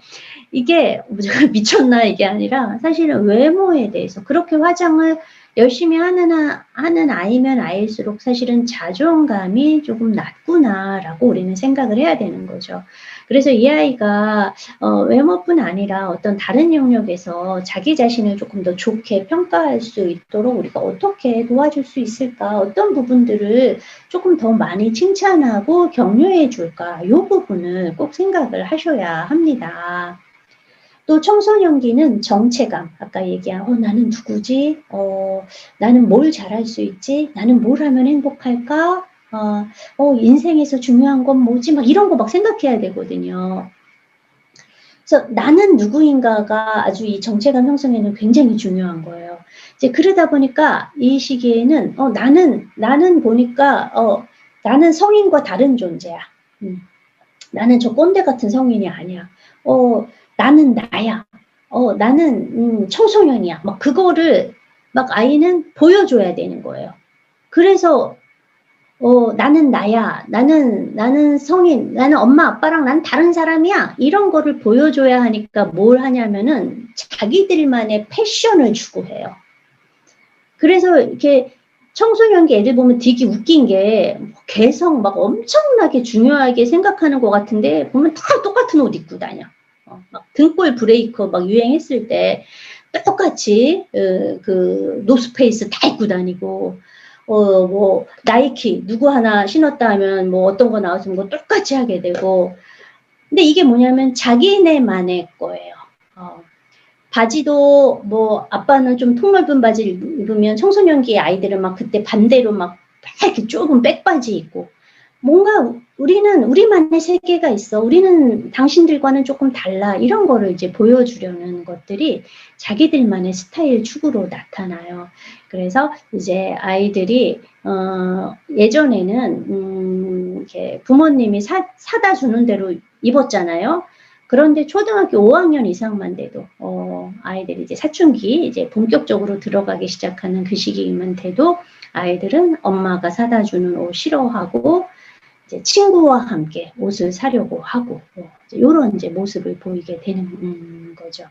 이게 미쳤나 이게 아니라 사실은 외모에 대해서 그렇게 화장을 열심히 하는 아이면 아이일수록 사실은 자존감이 조금 낮구나라고 우리는 생각을 해야 되는 거죠. 그래서 이 아이가 외모뿐 아니라 어떤 다른 영역에서 자기 자신을 조금 더 좋게 평가할 수 있도록 우리가 어떻게 도와줄 수 있을까? 어떤 부분들을 조금 더 많이 칭찬하고 격려해 줄까? 이 부분을 꼭 생각을 하셔야 합니다. 또 청소년기는 정체감, 아까 얘기한 나는 누구지? 나는 뭘 잘할 수 있지? 나는 뭘 하면 행복할까? 인생에서 중요한 건 뭐지? 막 이런 거 막 생각해야 되거든요. 그래서 나는 누구인가가 아주 이 정체감 형성에는 굉장히 중요한 거예요. 이제 그러다 보니까 이 시기에는 나는 보니까 나는 성인과 다른 존재야. 나는 저 꼰대 같은 성인이 아니야. 나는 나야. 나는 청소년이야. 막 그거를 막 아이는 보여줘야 되는 거예요. 그래서 나는 나야. 나는 성인. 나는 엄마 아빠랑 난 다른 사람이야. 이런 거를 보여줘야 하니까 뭘 하냐면은 자기들만의 패션을 추구해요. 그래서 이렇게 청소년기 애들 보면 되게 웃긴 게 개성 막 엄청나게 중요하게 생각하는 것 같은데 보면 다 똑같은 옷 입고 다녀. 막 등골 브레이커 막 유행했을 때 똑같이 그 노스페이스 다 입고 다니고 뭐 나이키 누구 하나 신었다 하면 뭐 어떤 거 나왔으면 뭐 똑같이 하게 되고. 근데 이게 뭐냐면 자기네만의 거예요. 바지도 뭐 아빠는 좀 통 넓은 바지를 입으면 청소년기 아이들은 막 그때 반대로 막 이렇게 좁은 백바지 입고, 뭔가 우리는 우리만의 세계가 있어. 우리는 당신들과는 조금 달라. 이런 거를 이제 보여주려는 것들이 자기들만의 스타일 추구로 나타나요. 그래서 이제 아이들이 예전에는 이렇게 부모님이 사다 주는 대로 입었잖아요. 그런데 초등학교 5학년 이상만 돼도 아이들이 이제 사춘기 이제 본격적으로 들어가기 시작하는 그 시기만 돼도 아이들은 엄마가 사다 주는 옷 싫어하고 이제 친구와 함께 옷을 사려고 하고 이런 이제 모습을 보이게 되는 거죠.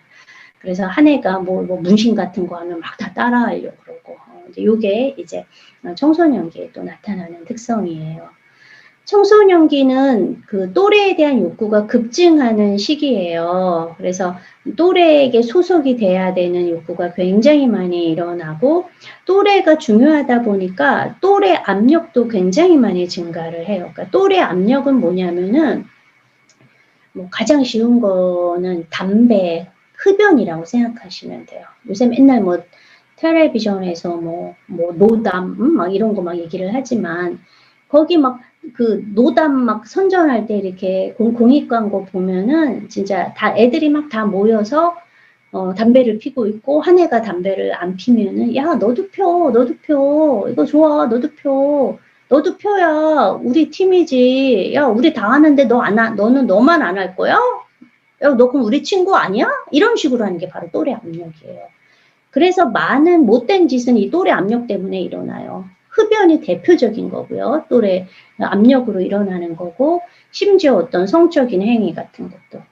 그래서 한 애가 뭐 문신 같은 거 하면 막 다 따라하려고 그러고 이제 요게 이제 청소년기에 또 나타나는 특성이에요. 청소년기는 그 또래에 대한 욕구가 급증하는 시기예요. 그래서 또래에게 소속이 돼야 되는 욕구가 굉장히 많이 일어나고 또래가 중요하다 보니까 또래 압력도 굉장히 많이 증가를 해요. 그러니까 또래 압력은 뭐냐면은 뭐 가장 쉬운 거는 담배, 흡연이라고 생각하시면 돼요. 요새 맨날 뭐 텔레비전에서 뭐 노담 막 이런 거 막 얘기를 하지만 거기 막 그 노담 막 선전할 때 이렇게 공익 광고 보면은 진짜 다 애들이 막 다 모여서 담배를 피고 있고 한 애가 담배를 안 피면은 야 너도 펴 이거 좋아 너도 펴 너도 펴야 우리 팀이지 야 우리 다 하는데 너는 너만 안 할 거야? 야 너 그럼 우리 친구 아니야? 이런 식으로 하는 게 바로 또래 압력이에요. 그래서 많은 못된 짓은 이 또래 압력 때문에 일어나요. 흡연이 대표적인 거고요. 또래 압력으로 일어나는 거고 심지어 어떤 성적인 행위 같은 것도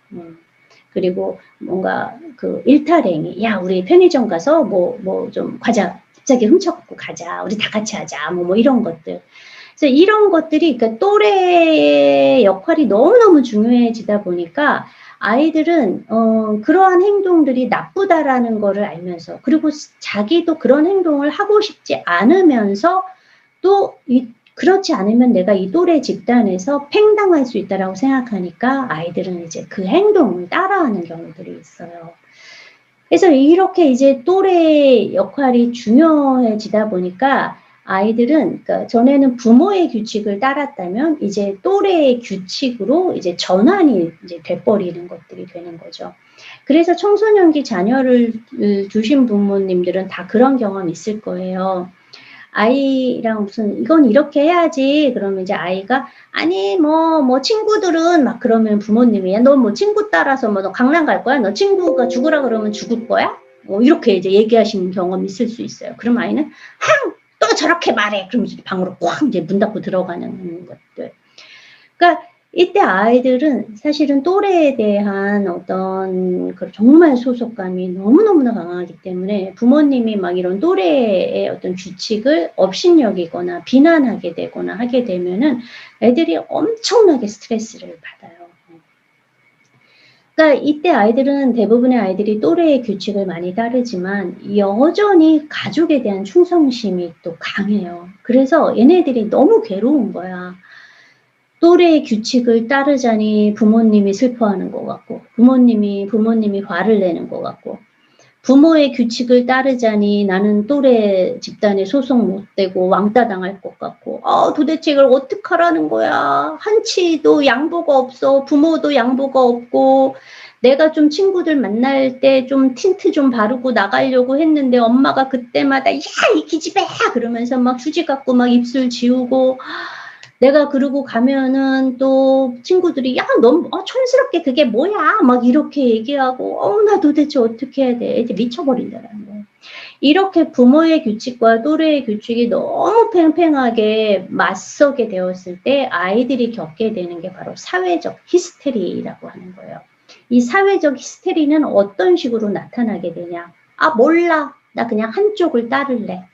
그리고 뭔가 그 일탈행위 야 우리 편의점 가서 뭐 좀 과자 갑자기 훔쳐갖고 가자 우리 다 같이 하자 뭐 이런 것들 그래서 이런 것들이 그러니까 또래의 역할이 너무너무 중요해지다 보니까 아이들은 그러한 행동들이 나쁘다라는 거를 알면서 그리고 자기도 그런 행동을 하고 싶지 않으면서 또 그렇지 않으면 내가 이 또래 집단에서 팽당할 수 있다라고 생각하니까 아이들은 이제 그 행동을 따라하는 경우들이 있어요. 그래서 이렇게 이제 또래의 역할이 중요해지다 보니까 아이들은 그러니까 전에는 부모의 규칙을 따랐다면 이제 또래의 규칙으로 이제 전환이 이제 돼버리는 것들이 되는 거죠. 그래서 청소년기 자녀를 두신 부모님들은 다 그런 경험 있을 거예요. 아이랑 무슨 이건 이렇게 해야지 그러면 이제 아이가 아니 뭐 친구들은 막 그러면 부모님이 너 뭐 친구 따라서 뭐 너 강남 갈 거야? 너 친구가 죽으라 그러면 죽을 거야? 뭐 이렇게 이제 얘기하시는 경험이 있을 수 있어요. 그럼 아이는 항 또 저렇게 말해. 그러면서 방으로 꽉 이제 문 닫고 들어가는 것들. 그러니까 이때 아이들은 사실은 또래에 대한 어떤 정말 소속감이 너무너무나 강하기 때문에 부모님이 막 이런 또래의 어떤 규칙을 업신여기거나 비난하게 되거나 하게 되면은 애들이 엄청나게 스트레스를 받아요. 그러니까 이때 아이들은 대부분의 아이들이 또래의 규칙을 많이 따르지만 여전히 가족에 대한 충성심이 또 강해요. 그래서 얘네들이 너무 괴로운 거야. 또래의 규칙을 따르자니 부모님이 슬퍼하는 것 같고 부모님이 화를 내는 것 같고 부모의 규칙을 따르자니 나는 또래 집단에 소속 못 되고 왕따 당할 것 같고 도대체 이걸 어떡하라는 거야. 한치도 양보가 없어. 부모도 양보가 없고 내가 좀 친구들 만날 때 좀 틴트 좀 바르고 나가려고 했는데 엄마가 그때마다 야 이 기집애 그러면서 막 휴지 갖고 막 입술 지우고 내가 그러고 가면은 또 친구들이 야 너무 촌스럽게 그게 뭐야 막 이렇게 얘기하고 나 도대체 어떻게 해야 돼 이제 미쳐버린다는 거예요. 이렇게 부모의 규칙과 또래의 규칙이 너무 팽팽하게 맞서게 되었을 때 아이들이 겪게 되는 게 바로 사회적 히스테리라고 하는 거예요. 이 사회적 히스테리는 어떤 식으로 나타나게 되냐 몰라 나 그냥 한쪽을 따를래.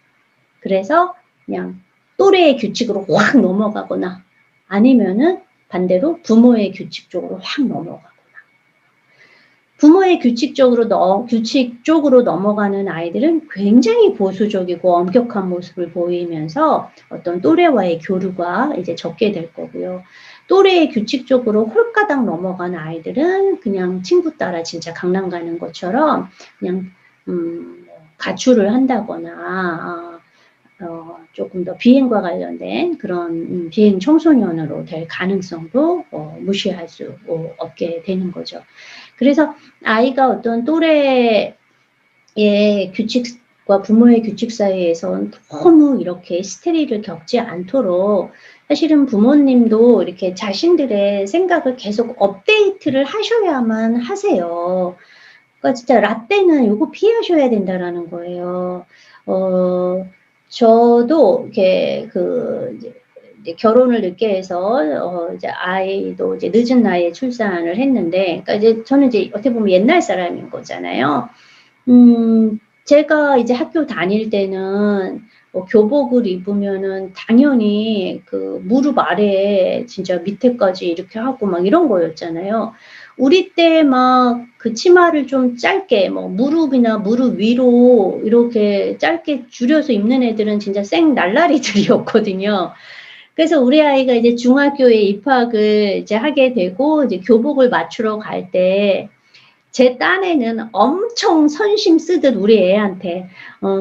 그래서 그냥 또래의 규칙으로 확 넘어가거나 아니면은 반대로 부모의 규칙 쪽으로 확 넘어가거나 부모의 규칙 쪽으로 넘어가는 아이들은 굉장히 보수적이고 엄격한 모습을 보이면서 어떤 또래와의 교류가 이제 적게 될 거고요. 또래의 규칙 쪽으로 홀가닥 넘어가는 아이들은 그냥 친구 따라 진짜 강남 가는 것처럼 그냥 가출을 한다거나 조금 더 비행과 관련된 그런 비행 청소년으로 될 가능성도 무시할 수 없게 되는 거죠. 그래서 아이가 어떤 또래의 규칙과 부모의 규칙 사이에서 너무 이렇게 히스테리를 겪지 않도록 사실은 부모님도 이렇게 자신들의 생각을 계속 업데이트를 하셔야만 하세요. 그러니까 진짜 라떼는 요거 피하셔야 된다라는 거예요. 저도 이렇게 이제 결혼을 늦게 해서 이제 아이도 이제 늦은 나이에 출산을 했는데, 그러니까 이제 저는 이제 어떻게 보면 옛날 사람인 거잖아요. 제가 이제 학교 다닐 때는 교복을 입으면은 당연히 그 무릎 아래에 진짜 밑에까지 이렇게 하고 막 이런 거였잖아요. 우리 때 막 그 치마를 좀 짧게 뭐 무릎이나 무릎 위로 이렇게 짧게 줄여서 입는 애들은 진짜 생 날라리들이었거든요. 그래서 우리 아이가 이제 중학교에 입학을 이제 하게 되고 이제 교복을 맞추러 갈 때 제 딴에는 엄청 선심 쓰듯 우리 애한테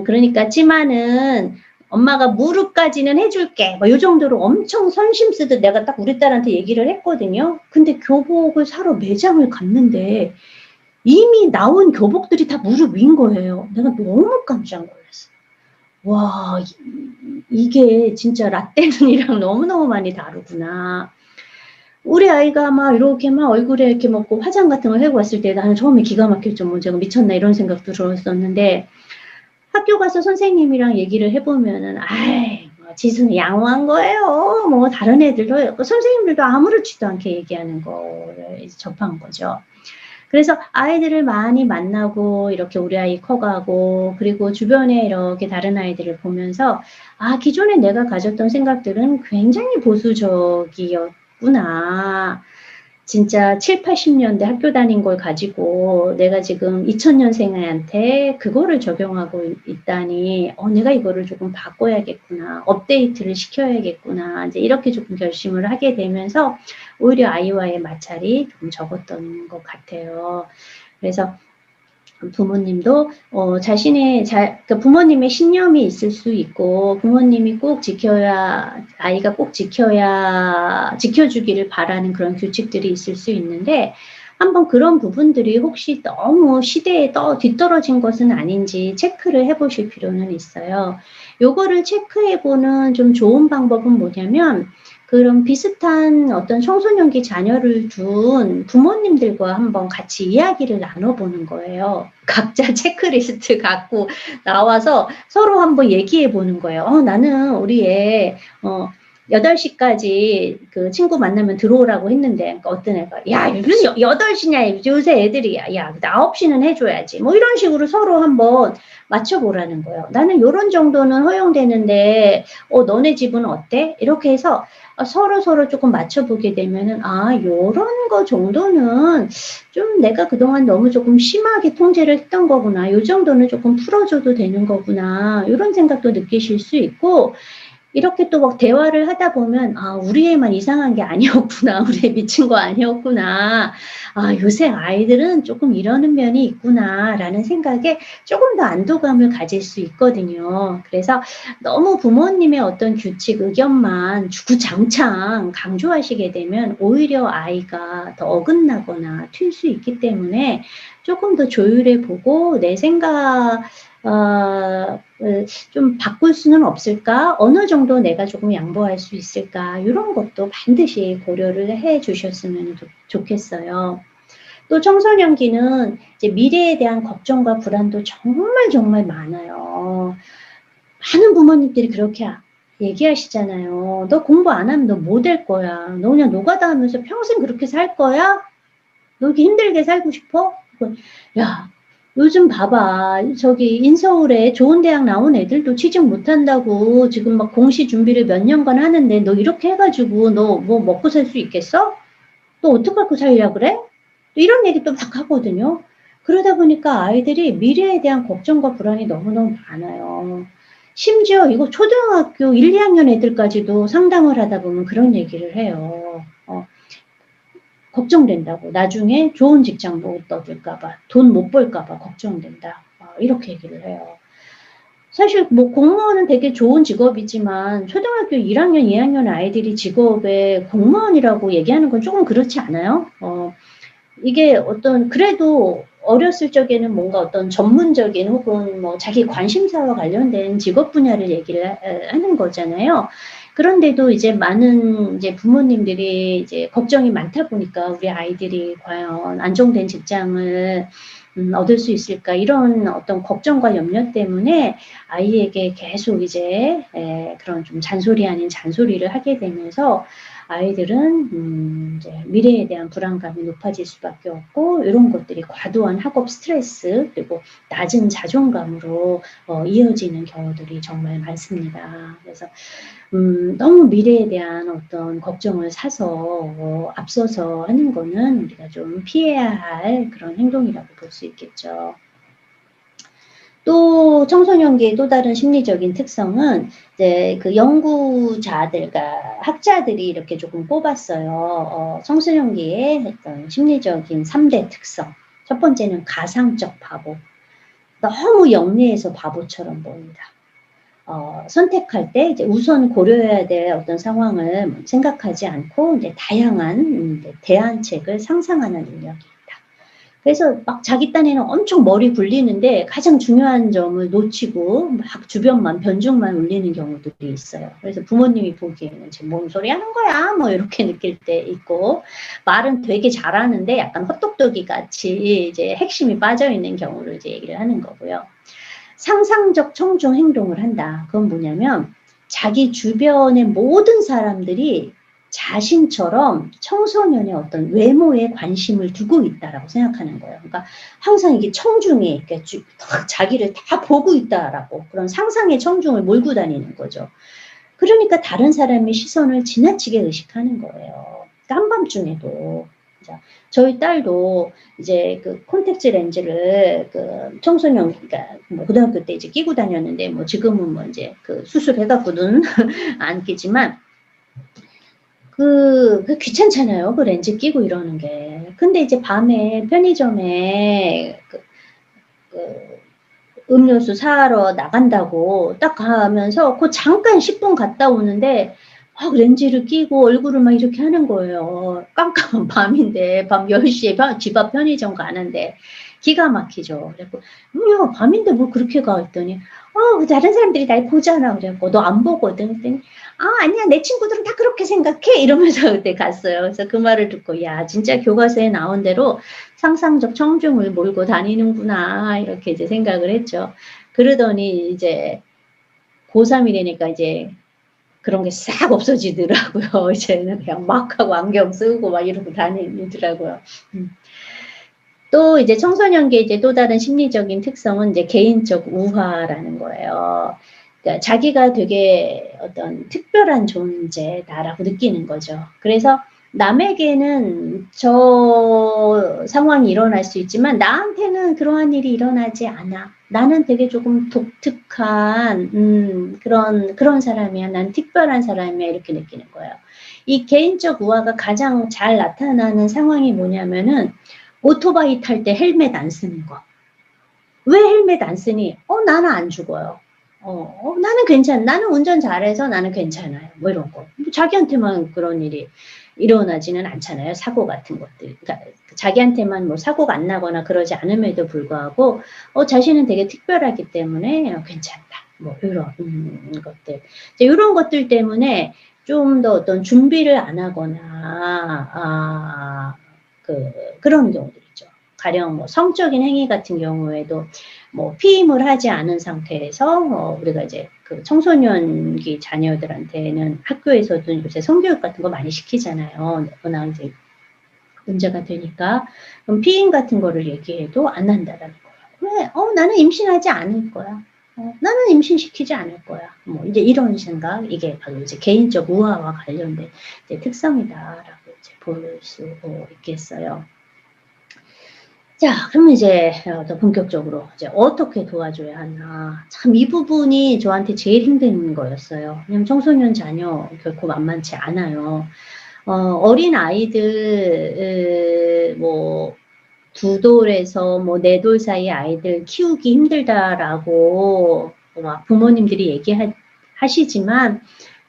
그러니까 치마는 엄마가 무릎까지는 해줄게 뭐 요 정도로 엄청 선심 쓰듯 내가 딱 우리 딸한테 얘기를 했거든요. 근데 교복을 사러 매장을 갔는데 이미 나온 교복들이 다 무릎 위인 거예요. 내가 너무 깜짝 놀랐어요. 와, 이게 진짜 라떼 눈이랑 너무너무 많이 다르구나. 우리 아이가 막 이렇게 막 얼굴에 이렇게 뭐 화장 같은 걸 하고 왔을 때 나는 처음에 기가 막혔죠. 뭐 제가 미쳤나 이런 생각도 들었었는데 학교 가서 선생님이랑 얘기를 해보면은 아이 뭐 지수는 양호한 거예요. 뭐 다른 애들도 선생님들도 아무렇지도 않게 얘기하는 거를 이제 접한 거죠. 그래서 아이들을 많이 만나고 이렇게 우리 아이 커가고 그리고 주변에 이렇게 다른 아이들을 보면서 아 기존에 내가 가졌던 생각들은 굉장히 보수적이었구나. 진짜 7, 80년대 학교 다닌 걸 가지고 내가 지금 2000년생한테 그거를 적용하고 있다니 내가 이거를 조금 바꿔야겠구나. 업데이트를 시켜야겠구나. 이제 이렇게 조금 결심을 하게 되면서 오히려 아이와의 마찰이 조금 적었던 것 같아요. 그래서 부모님도 자신의 그러니까 부모님의 신념이 있을 수 있고 부모님이 꼭 지켜야 아이가 꼭 지켜주기를 바라는 그런 규칙들이 있을 수 있는데 한번 그런 부분들이 혹시 너무 시대에 뒤떨어진 것은 아닌지 체크를 해보실 필요는 있어요. 요거를 체크해보는 좀 좋은 방법은 뭐냐면 그런 비슷한 어떤 청소년기 자녀를 둔 부모님들과 한번 같이 이야기를 나눠보는 거예요. 각자 체크리스트 갖고 나와서 서로 한번 얘기해 보는 거예요. 나는 우리 애 8시까지 그 친구 만나면 들어오라고 했는데 그러니까 어떤 애가 야 무슨 8시냐 요새 애들이 야 9시는 해줘야지 뭐 이런 식으로 서로 한번 맞춰보라는 거예요. 나는 요런 정도는 허용되는데 너네 집은 어때? 이렇게 해서 서로 조금 맞춰보게 되면은 요런 거 정도는 좀 내가 그동안 너무 조금 심하게 통제를 했던 거구나. 요 정도는 조금 풀어줘도 되는 거구나. 이런 생각도 느끼실 수 있고 이렇게 또 막 대화를 하다 보면 우리 애만 이상한 게 아니었구나. 우리 애 미친 거 아니었구나. 요새 아이들은 조금 이러는 면이 있구나라는 생각에 조금 더 안도감을 가질 수 있거든요. 그래서 너무 부모님의 어떤 규칙, 의견만 주구장창 강조하시게 되면 오히려 아이가 더 어긋나거나 튈 수 있기 때문에 조금 더 조율해 보고 내 생각 좀 바꿀 수는 없을까? 어느 정도 내가 조금 양보할 수 있을까? 이런 것도 반드시 고려를 해 주셨으면 좋겠어요. 또 청소년기는 이제 미래에 대한 걱정과 불안도 정말 많아요. 많은 부모님들이 그렇게 얘기하시잖아요. 너 공부 안 하면 너 뭐 될 거야? 너 그냥 노가다 하면서 평생 그렇게 살 거야? 너 이렇게 힘들게 살고 싶어? 야, 요즘 봐봐. 저기 인서울에 좋은 대학 나온 애들도 취직 못한다고 지금 막 공시 준비를 몇 년간 하는데 너 이렇게 해가지고 너 뭐 먹고 살 수 있겠어? 너 어떡하고 살려고 그래? 또 이런 얘기 또 막 하거든요. 그러다 보니까 아이들이 미래에 대한 걱정과 불안이 너무너무 많아요. 심지어 이거 초등학교 1, 2학년 애들까지도 상담을 하다 보면 그런 얘기를 해요. 걱정된다고. 나중에 좋은 직장 못 얻을까봐, 돈 못 벌까봐 걱정된다. 이렇게 얘기를 해요. 사실 뭐 공무원은 되게 좋은 직업이지만 초등학교 1학년, 2학년 아이들이 직업에 공무원이라고 얘기하는 건 조금 그렇지 않아요? 이게 그래도 어렸을 적에는 뭔가 어떤 전문적인 혹은 뭐 자기 관심사와 관련된 직업 분야를 얘기를 하는 거잖아요. 그런데도 이제 많은 이제 부모님들이 이제 걱정이 많다 보니까 우리 아이들이 과연 안정된 직장을 얻을 수 있을까 이런 어떤 걱정과 염려 때문에 아이에게 계속 이제 그런 좀 잔소리 아닌 잔소리를 하게 되면서 아이들은 이제 미래에 대한 불안감이 높아질 수밖에 없고 이런 것들이 과도한 학업 스트레스 그리고 낮은 자존감으로 이어지는 경우들이 정말 많습니다. 그래서 너무 미래에 대한 어떤 걱정을 사서 앞서서 하는 거는 우리가 좀 피해야 할 그런 행동이라고 볼 수 있겠죠. 또 청소년기의 또 다른 심리적인 특성은 이제 그 연구자들, 그러니까 학자들이 이렇게 조금 꼽았어요. 청소년기의 어떤 심리적인 3대 특성. 첫 번째는 가상적 바보. 너무 영리해서 바보처럼 보인다. 선택할 때 이제 우선 고려해야 될 어떤 상황을 생각하지 않고 이제 다양한 대안책을 상상하는 능력이 있다. 그래서 막 자기 딴에는 엄청 머리 굴리는데 가장 중요한 점을 놓치고 막 주변만 변죽만 울리는 경우들이 있어요. 그래서 부모님이 보기에는 지금 뭔 소리 하는 거야? 뭐 이렇게 느낄 때 있고 말은 되게 잘하는데 약간 헛똑똑이 같이 이제 핵심이 빠져 있는 경우를 이제 얘기를 하는 거고요. 상상적 청중 행동을 한다. 그건 뭐냐면 자기 주변의 모든 사람들이 자신처럼 청소년의 어떤 외모에 관심을 두고 있다라고 생각하는 거예요. 그러니까 항상 이게 청중이 이렇게 자기를 다 보고 있다라고 그런 상상의 청중을 몰고 다니는 거죠. 그러니까 다른 사람의 시선을 지나치게 의식하는 거예요. 한밤중에도. 저희 딸도 이제 그 콘택트 렌즈를 그 청소년, 그러니까 뭐 고등학교 때 이제 끼고 다녔는데 뭐 지금은 뭐 이제 그 수술해갖고는 안 끼지만 그 귀찮잖아요. 그 렌즈 끼고 이러는 게. 근데 이제 밤에 편의점에 음료수 사러 나간다고 딱 가면서 그 잠깐 10분 갔다 오는데 렌즈를 끼고 얼굴을 막 이렇게 하는 거예요. 깜깜한 밤인데 밤 10시에 집 앞 편의점 가는데 기가 막히죠. 그래서 야 밤인데 뭘 그렇게 가 했더니 다른 사람들이 날 보잖아. 그래갖고 너 안 보거든. 그랬더니 아니야 내 친구들은 다 그렇게 생각해 이러면서 그때 갔어요. 그래서 그 말을 듣고 야 진짜 교과서에 나온 대로 상상적 청중을 몰고 다니는구나 이렇게 이제 생각을 했죠. 그러더니 이제 고3이라니까 이제 그런 게 싹 없어지더라고요. 이제는 그냥 막 하고 안경 쓰고 막 이러고 다니더라고요. 또 이제 청소년기의 이제 또 다른 심리적인 특성은 이제 개인적 우화라는 거예요. 그러니까 자기가 되게 어떤 특별한 존재다라고 느끼는 거죠. 그래서 남에게는 저 상황이 일어날 수 있지만 나한테는 그러한 일이 일어나지 않아. 나는 되게 조금 독특한 그런 사람이야. 난 특별한 사람이야. 이렇게 느끼는 거예요. 이 개인적 우화가 가장 잘 나타나는 상황이 뭐냐면은 오토바이 탈 때 헬멧 안 쓰는 거. 왜 헬멧 안 쓰니? 나는 안 죽어요. 나는 괜찮아. 나는 운전 잘해서 나는 괜찮아요. 뭐 이런 거. 자기한테만 그런 일이 일어나지는 않잖아요. 사고 같은 것들. 그러니까 자기한테만 뭐 사고가 안 나거나 그러지 않음에도 불구하고 자신은 되게 특별하기 때문에 괜찮다. 뭐 이런 것들. 이런 것들 때문에 좀 더 어떤 준비를 안 하거나 그런 경우들 있죠. 가령 뭐 성적인 행위 같은 경우에도 뭐 피임을 하지 않은 상태에서 우리가 이제 그 청소년기 자녀들한테는 학교에서도 요새 성교육 같은 거 많이 시키잖아요. 워낙 이제 문제가 되니까 그럼 피임 같은 거를 얘기해도 안 한다라는 거예요. 왜? 나는 임신하지 않을 거야. 나는 임신시키지 않을 거야. 뭐 이제 이런 생각, 이게 바로 이제 개인적 우화와 관련된 이제 특성이다라고 이제 볼 수 있겠어요. 자, 그럼 이제 더 본격적으로 이제 어떻게 도와줘야 하나. 참 이 부분이 저한테 제일 힘든 거였어요. 왜냐면 청소년 자녀 결코 만만치 않아요. 어린 아이들 뭐 2돌에서 뭐 4돌 사이 아이들 키우기 힘들다라고 막 부모님들이 얘기하시지만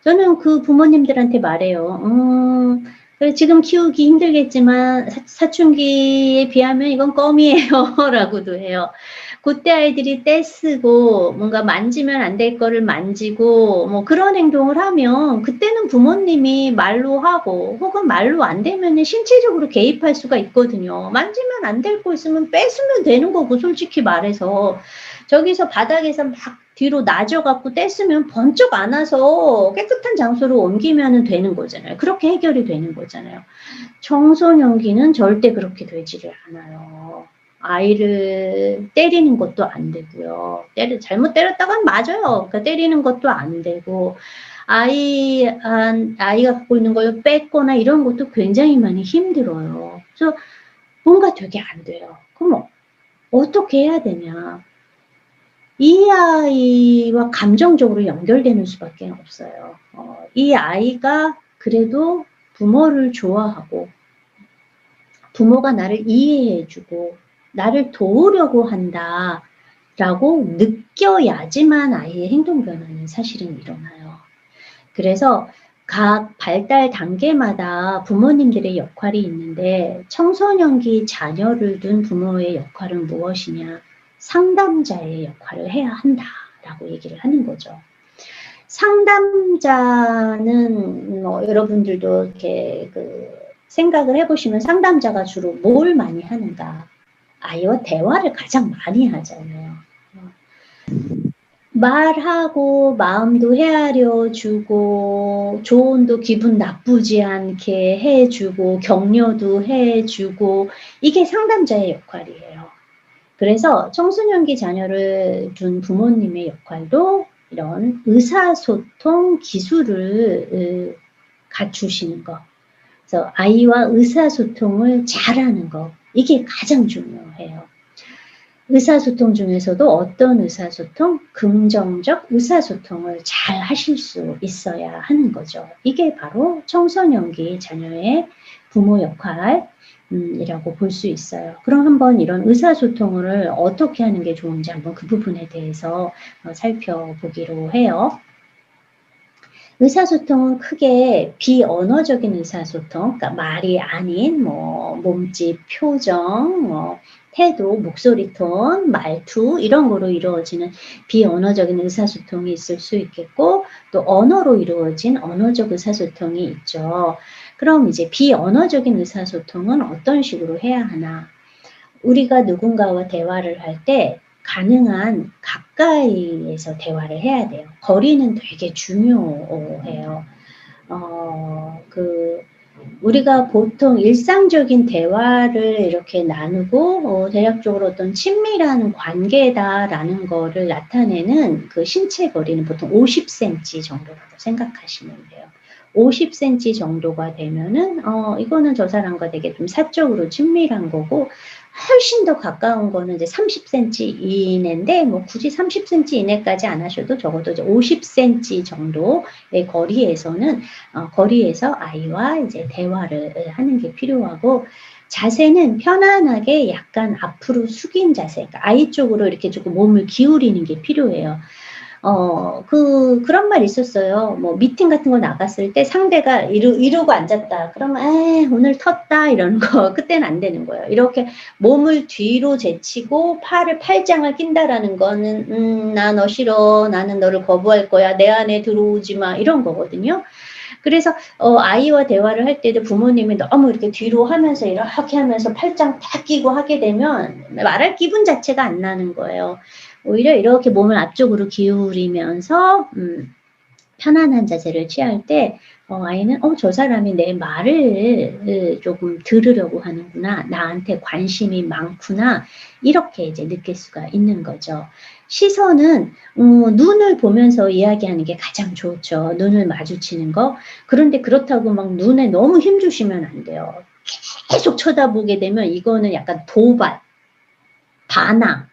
저는 그 부모님들한테 말해요. 지금 키우기 힘들겠지만 사춘기에 비하면 이건 껌이에요. 라고도 해요. 그때 아이들이 떼쓰고 뭔가 만지면 안 될 거를 만지고 뭐 그런 행동을 하면 그때는 부모님이 말로 하고 혹은 말로 안 되면 신체적으로 개입할 수가 있거든요. 만지면 안 될 거 있으면 뺏으면 되는 거고 솔직히 말해서 저기서 바닥에서 막 뒤로 낮아갖고 뗐으면 번쩍 안아서 깨끗한 장소로 옮기면 되는 거잖아요. 그렇게 해결이 되는 거잖아요. 청소년기는 절대 그렇게 되지를 않아요. 아이를 때리는 것도 안 되고요. 잘못 때렸다간 맞아요. 그러니까 때리는 것도 안 되고 아이가 갖고 있는 걸 뺏거나 이런 것도 굉장히 많이 힘들어요. 그래서 뭔가 되게 안 돼요. 그럼 어떻게 해야 되냐. 이 아이와 감정적으로 연결되는 수밖에 없어요. 이 아이가 그래도 부모를 좋아하고 부모가 나를 이해해주고 나를 도우려고 한다라고 느껴야지만 아이의 행동 변화는 사실은 일어나요. 그래서 각 발달 단계마다 부모님들의 역할이 있는데 청소년기 자녀를 둔 부모의 역할은 무엇이냐? 상담자의 역할을 해야 한다라고 얘기를 하는 거죠. 상담자는 여러분들도 이렇게 생각을 해보시면 상담자가 주로 뭘 많이 하는가? 아이와 대화를 가장 많이 하잖아요. 말하고 마음도 헤아려주고 조언도 기분 나쁘지 않게 해주고 격려도 해주고 이게 상담자의 역할이에요. 그래서 청소년기 자녀를 둔 부모님의 역할도 이런 의사소통 기술을 갖추시는 것. 그래서 아이와 의사소통을 잘하는 것. 이게 가장 중요해요. 의사소통 중에서도 어떤 의사소통? 긍정적 의사소통을 잘 하실 수 있어야 하는 거죠. 이게 바로 청소년기 자녀의 부모 역할이라고 볼 수 있어요. 그럼 한번 이런 의사소통을 어떻게 하는 게 좋은지 한번 그 부분에 대해서 살펴보기로 해요. 의사소통은 크게 비언어적인 의사소통, 그러니까 말이 아닌 몸짓, 표정, 태도, 목소리 톤, 말투 이런 거로 이루어지는 비언어적인 의사소통이 있을 수 있겠고 또 언어로 이루어진 언어적 의사소통이 있죠. 그럼 이제 비언어적인 의사소통은 어떤 식으로 해야 하나? 우리가 누군가와 대화를 할 때 가능한 가까이에서 대화를 해야 돼요. 거리는 되게 중요해요. 우리가 보통 일상적인 대화를 이렇게 나누고 대략적으로 어떤 친밀한 관계다라는 거를 나타내는 그 신체 거리는 보통 50cm 정도라고 생각하시면 돼요. 50cm 정도가 되면은 이거는 저 사람과 되게 좀 사적으로 친밀한 거고 훨씬 더 가까운 거는 이제 30cm 이내인데 뭐 굳이 30cm 이내까지 안 하셔도 적어도 이제 50cm 정도의 거리에서 아이와 이제 대화를 하는 게 필요하고 자세는 편안하게 약간 앞으로 숙인 자세, 그러니까 아이 쪽으로 이렇게 조금 몸을 기울이는 게 필요해요. 그런 말 있었어요. 뭐, 미팅 같은 거 나갔을 때 상대가 이러고 앉았다. 그러면, 오늘 텄다. 이러는 거. 그때는 안 되는 거예요. 이렇게 몸을 뒤로 제치고 팔짱을 낀다라는 거는, 나 너 싫어. 나는 너를 거부할 거야. 내 안에 들어오지 마. 이런 거거든요. 그래서 아이와 대화를 할 때도 부모님이 너무 이렇게 뒤로 하면서 이렇게 하면서 팔짱 딱 끼고 하게 되면 말할 기분 자체가 안 나는 거예요. 오히려 이렇게 몸을 앞쪽으로 기울이면서 편안한 자세를 취할 때 아이는 저 사람이 내 말을 조금 들으려고 하는구나. 나한테 관심이 많구나. 이렇게 이제 느낄 수가 있는 거죠. 시선은 눈을 보면서 이야기하는 게 가장 좋죠. 눈을 마주치는 거. 그런데 그렇다고 막 눈에 너무 힘 주시면 안 돼요. 계속 쳐다보게 되면 이거는 약간 도발, 반항,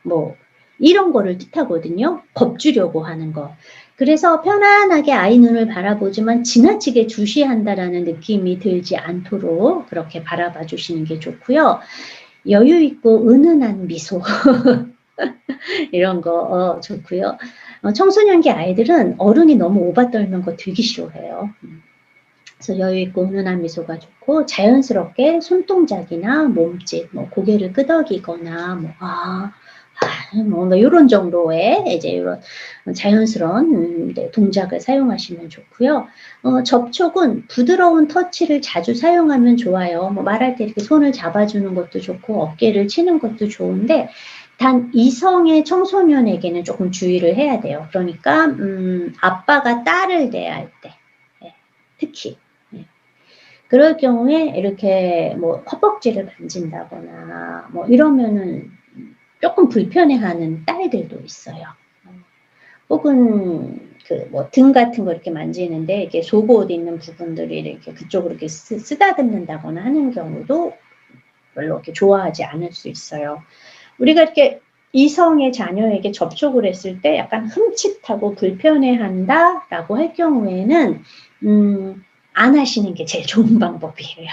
뭐 이런 거를 뜻하거든요. 겁주려고 하는 거. 그래서 편안하게 아이 눈을 바라보지만 지나치게 주시한다라는 느낌이 들지 않도록 그렇게 바라봐 주시는 게 좋고요. 여유 있고 은은한 미소 이런 거 좋고요. 청소년기 아이들은 어른이 너무 오바 떨는 거 되게 싫어해요. 그래서 여유 있고 은은한 미소가 좋고 자연스럽게 손동작이나 몸짓, 뭐 고개를 끄덕이거나 뭐 이런 정도의 이제 이런 자연스러운 동작을 사용하시면 좋고요. 접촉은 부드러운 터치를 자주 사용하면 좋아요. 뭐 말할 때 이렇게 손을 잡아주는 것도 좋고 어깨를 치는 것도 좋은데 단 이성의 청소년에게는 조금 주의를 해야 돼요. 그러니까 아빠가 딸을 대할 때 특히 그럴 경우에 이렇게 뭐 허벅지를 만진다거나 뭐 이러면은 조금 불편해하는 딸들도 있어요. 혹은 그 뭐 등 같은 거 이렇게 만지는데 이게 속옷 있는 부분들이 이렇게 그쪽으로 이렇게 쓰다듬는다거나 하는 경우도 별로 이렇게 좋아하지 않을 수 있어요. 우리가 이렇게 이성의 자녀에게 접촉을 했을 때 약간 흠칫하고 불편해한다라고 할 경우에는 안 하시는 게 제일 좋은 방법이에요.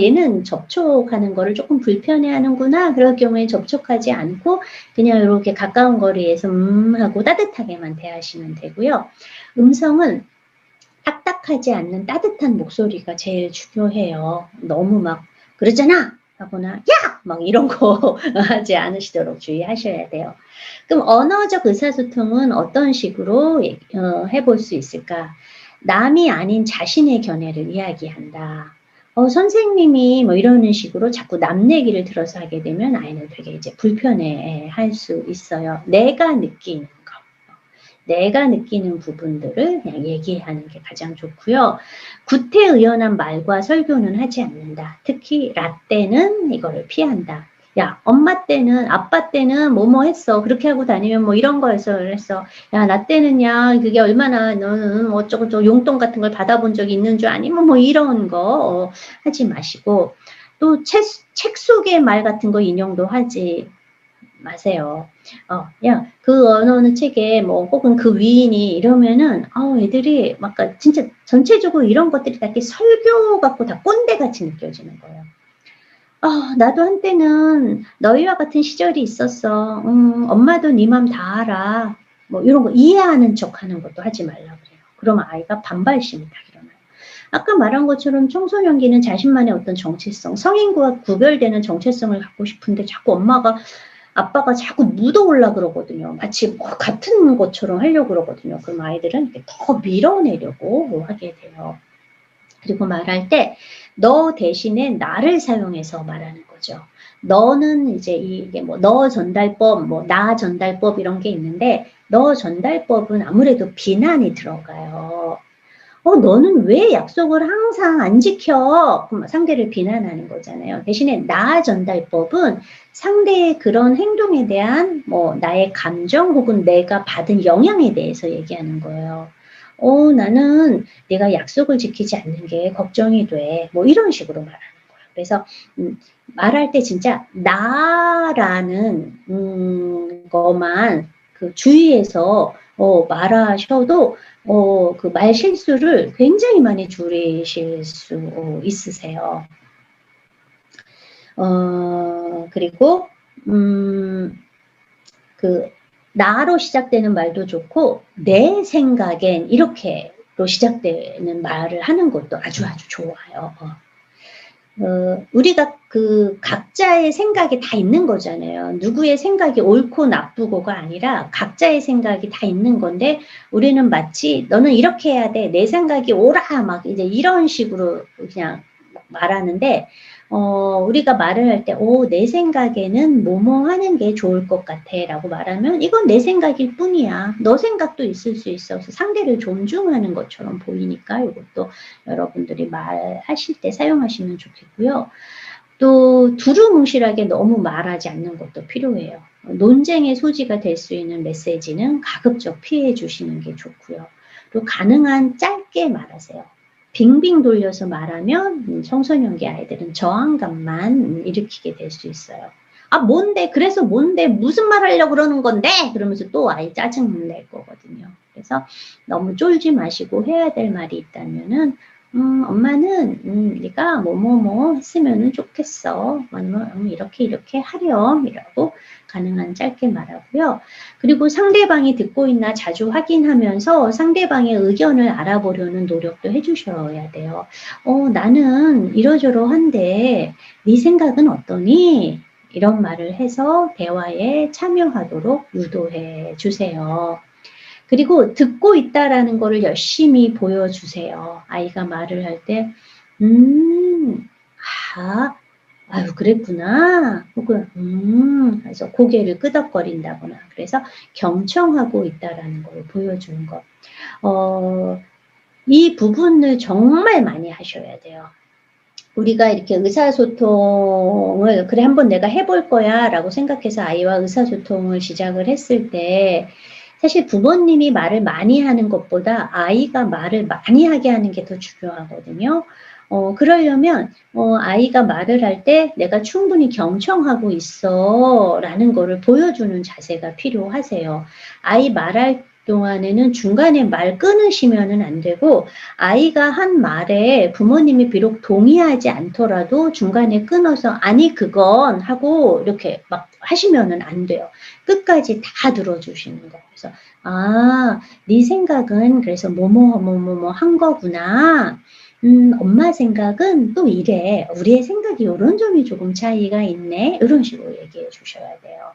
얘는 접촉하는 거를 조금 불편해하는구나. 그럴 경우에 접촉하지 않고 그냥 이렇게 가까운 거리에서 하고 따뜻하게만 대하시면 되고요. 음성은 딱딱하지 않는 따뜻한 목소리가 제일 중요해요. 너무 막 그러잖아 하거나 야! 막 이런 거 하지 않으시도록 주의하셔야 돼요. 그럼 언어적 의사소통은 어떤 식으로 해볼 수 있을까? 남이 아닌 자신의 견해를 이야기한다. 선생님이 뭐 이러는 식으로 자꾸 남 얘기를 들어서 하게 되면 아이는 되게 이제 불편해 할 수 있어요. 내가 느끼는 거. 내가 느끼는 부분들을 그냥 얘기하는 게 가장 좋고요. 구태의연한 말과 설교는 하지 않는다. 특히 라떼는 이거를 피한다. 야, 엄마 때는, 아빠 때는 뭐뭐 했어. 그렇게 하고 다니면 뭐 이런 거에서 했어. 야, 나 때는야, 그게 얼마나 너는 어쩌고 저쩌고 용돈 같은 걸 받아본 적이 있는 줄 아니? 뭐 이런 거 하지 마시고. 또 책 속의 말 같은 거 인용도 하지 마세요. 야, 그 어느 책에 뭐 혹은 그 위인이 이러면은 애들이 막 진짜 전체적으로 이런 것들이 다 이렇게 설교 같고 다 꼰대 같이 느껴지는 거예요. 나도 한때는 너희와 같은 시절이 있었어. 엄마도 네 맘 다 알아. 뭐 이런 거 이해하는 척 하는 것도 하지 말라 그래요. 그러면 아이가 반발심이 딱 일어나요. 아까 말한 것처럼 청소년기는 자신만의 어떤 정체성, 성인과 구별되는 정체성을 갖고 싶은데 자꾸 아빠가 자꾸 묻어올라 그러거든요. 마치 뭐 같은 것처럼 하려고 그러거든요. 그럼 아이들은 더 밀어내려고 하게 돼요. 그리고 말할 때 너 대신에 나를 사용해서 말하는 거죠. 너는 이제 이게 뭐 너 전달법, 뭐 나 전달법 이런 게 있는데 너 전달법은 아무래도 비난이 들어가요. 너는 왜 약속을 항상 안 지켜? 그럼 상대를 비난하는 거잖아요. 대신에 나 전달법은 상대의 그런 행동에 대한 뭐 나의 감정 혹은 내가 받은 영향에 대해서 얘기하는 거예요. 나는 내가 약속을 지키지 않는 게 걱정이 돼. 뭐 이런 식으로 말하는 거예요. 그래서 말할 때 진짜 나라는 것만 그 주의해서 말하셔도 그 말 실수를 굉장히 많이 줄이실 수 있으세요. 그리고 그 나로 시작되는 말도 좋고 내 생각엔 이렇게로 시작되는 말을 하는 것도 아주 좋아요. 우리가 그 각자의 생각이 다 있는 거잖아요. 누구의 생각이 옳고 나쁘고가 아니라 각자의 생각이 다 있는 건데 우리는 마치 너는 이렇게 해야 돼. 내 생각이 옳아. 막 이제 이런 식으로 그냥 말하는데 우리가 말을 할 때 내 생각에는 뭐뭐 하는 게 좋을 것 같아 라고 말하면 이건 내 생각일 뿐이야. 너 생각도 있을 수 있어. 상대를 존중하는 것처럼 보이니까 이것도 여러분들이 말하실 때 사용하시면 좋겠고요. 또 두루뭉실하게 너무 말하지 않는 것도 필요해요. 논쟁의 소지가 될 수 있는 메시지는 가급적 피해 주시는 게 좋고요. 또 가능한 짧게 말하세요. 빙빙 돌려서 말하면 청소년기 아이들은 저항감만 일으키게 될 수 있어요. 뭔데? 그래서 뭔데? 무슨 말 하려고 그러는 건데? 그러면서 또 아이 짜증 낼 거거든요. 그래서 너무 쫄지 마시고 해야 될 말이 있다면은 엄마는 네가 뭐뭐뭐 했으면 좋겠어. 아니면 이렇게 하렴이라고 가능한 짧게 말하고요. 그리고 상대방이 듣고 있나 자주 확인하면서 상대방의 의견을 알아보려는 노력도 해주셔야 돼요. 나는 이러저러한데 네 생각은 어떠니? 이런 말을 해서 대화에 참여하도록 유도해 주세요. 그리고 듣고 있다라는 거를 열심히 보여주세요. 아이가 말을 할 때, 아, 아유, 그랬구나. 혹은, 그래서 고개를 끄덕거린다거나. 그래서 경청하고 있다라는 걸 보여주는 것. 이 부분을 정말 많이 하셔야 돼요. 우리가 이렇게 의사소통을, 그래, 한번 내가 해볼 거야 라고 생각해서 아이와 의사소통을 시작을 했을 때, 사실 부모님이 말을 많이 하는 것보다 아이가 말을 많이 하게 하는 게 더 중요하거든요. 그러려면, 아이가 말을 할 때 내가 충분히 경청하고 있어 라는 거를 보여주는 자세가 필요하세요. 아이 말할 동안에는 중간에 말 끊으시면은 안 되고, 아이가 한 말에 부모님이 비록 동의하지 않더라도 중간에 끊어서 아니 그건 하고 이렇게 막 하시면은 안 돼요. 끝까지 다 들어주시는 거. 그래서 네 생각은 그래서 뭐뭐 한 거구나. 엄마 생각은 또 이래. 우리의 생각이 이런 점이 조금 차이가 있네. 이런 식으로 얘기해 주셔야 돼요.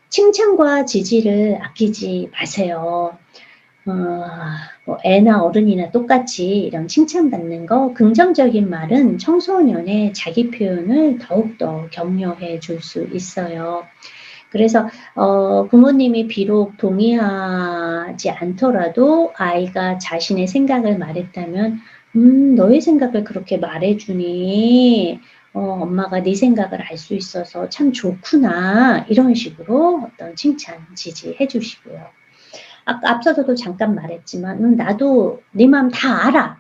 칭찬과 지지를 아끼지 마세요. 뭐 애나 어른이나 똑같이 이런 칭찬받는 거, 긍정적인 말은 청소년의 자기 표현을 더욱더 격려해 줄 수 있어요. 그래서 부모님이 비록 동의하지 않더라도 아이가 자신의 생각을 말했다면 너의 생각을 그렇게 말해주니 엄마가 네 생각을 알 수 있어서 참 좋구나. 이런 식으로 어떤 칭찬, 지지해 주시고요. 아까 앞서서도 잠깐 말했지만 나도 네 마음 다 알아.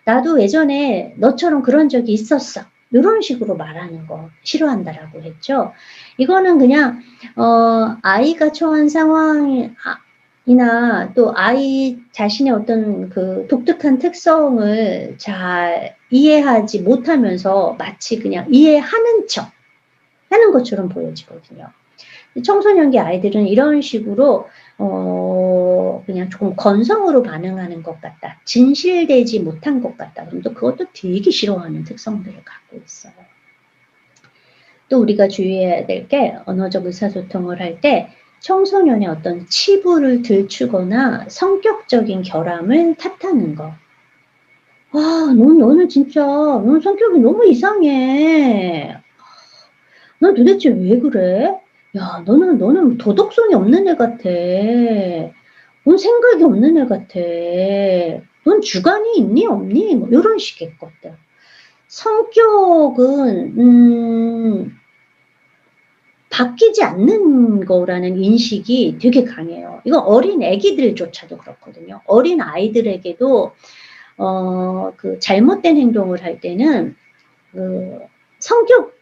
나도 예전에 너처럼 그런 적이 있었어. 이런 식으로 말하는 거 싫어한다라고 했죠. 이거는 그냥 아이가 처한 상황이나 또 아이 자신의 어떤 그 독특한 특성을 잘 이해하지 못하면서 마치 그냥 이해하는 척 하는 것처럼 보여지거든요. 청소년기 아이들은 이런 식으로 그냥 조금 건성으로 반응하는 것 같다. 진실되지 못한 것 같다. 그럼 또 그것도 되게 싫어하는 특성들을 갖고 있어요. 또 우리가 주의해야 될 게 언어적 의사소통을 할 때 청소년의 어떤 치부를 들추거나 성격적인 결함을 탓하는 거. 너는 진짜 넌 성격이 너무 이상해. 너 도대체 왜 그래? 야, 너는 도덕성이 없는 애 같아. 넌 생각이 없는 애 같아. 넌 주관이 있니, 없니? 뭐, 이런 식의 것들. 성격은, 바뀌지 않는 거라는 인식이 되게 강해요. 이건 어린 애기들조차도 그렇거든요. 어린 아이들에게도, 그 잘못된 행동을 할 때는, 성격을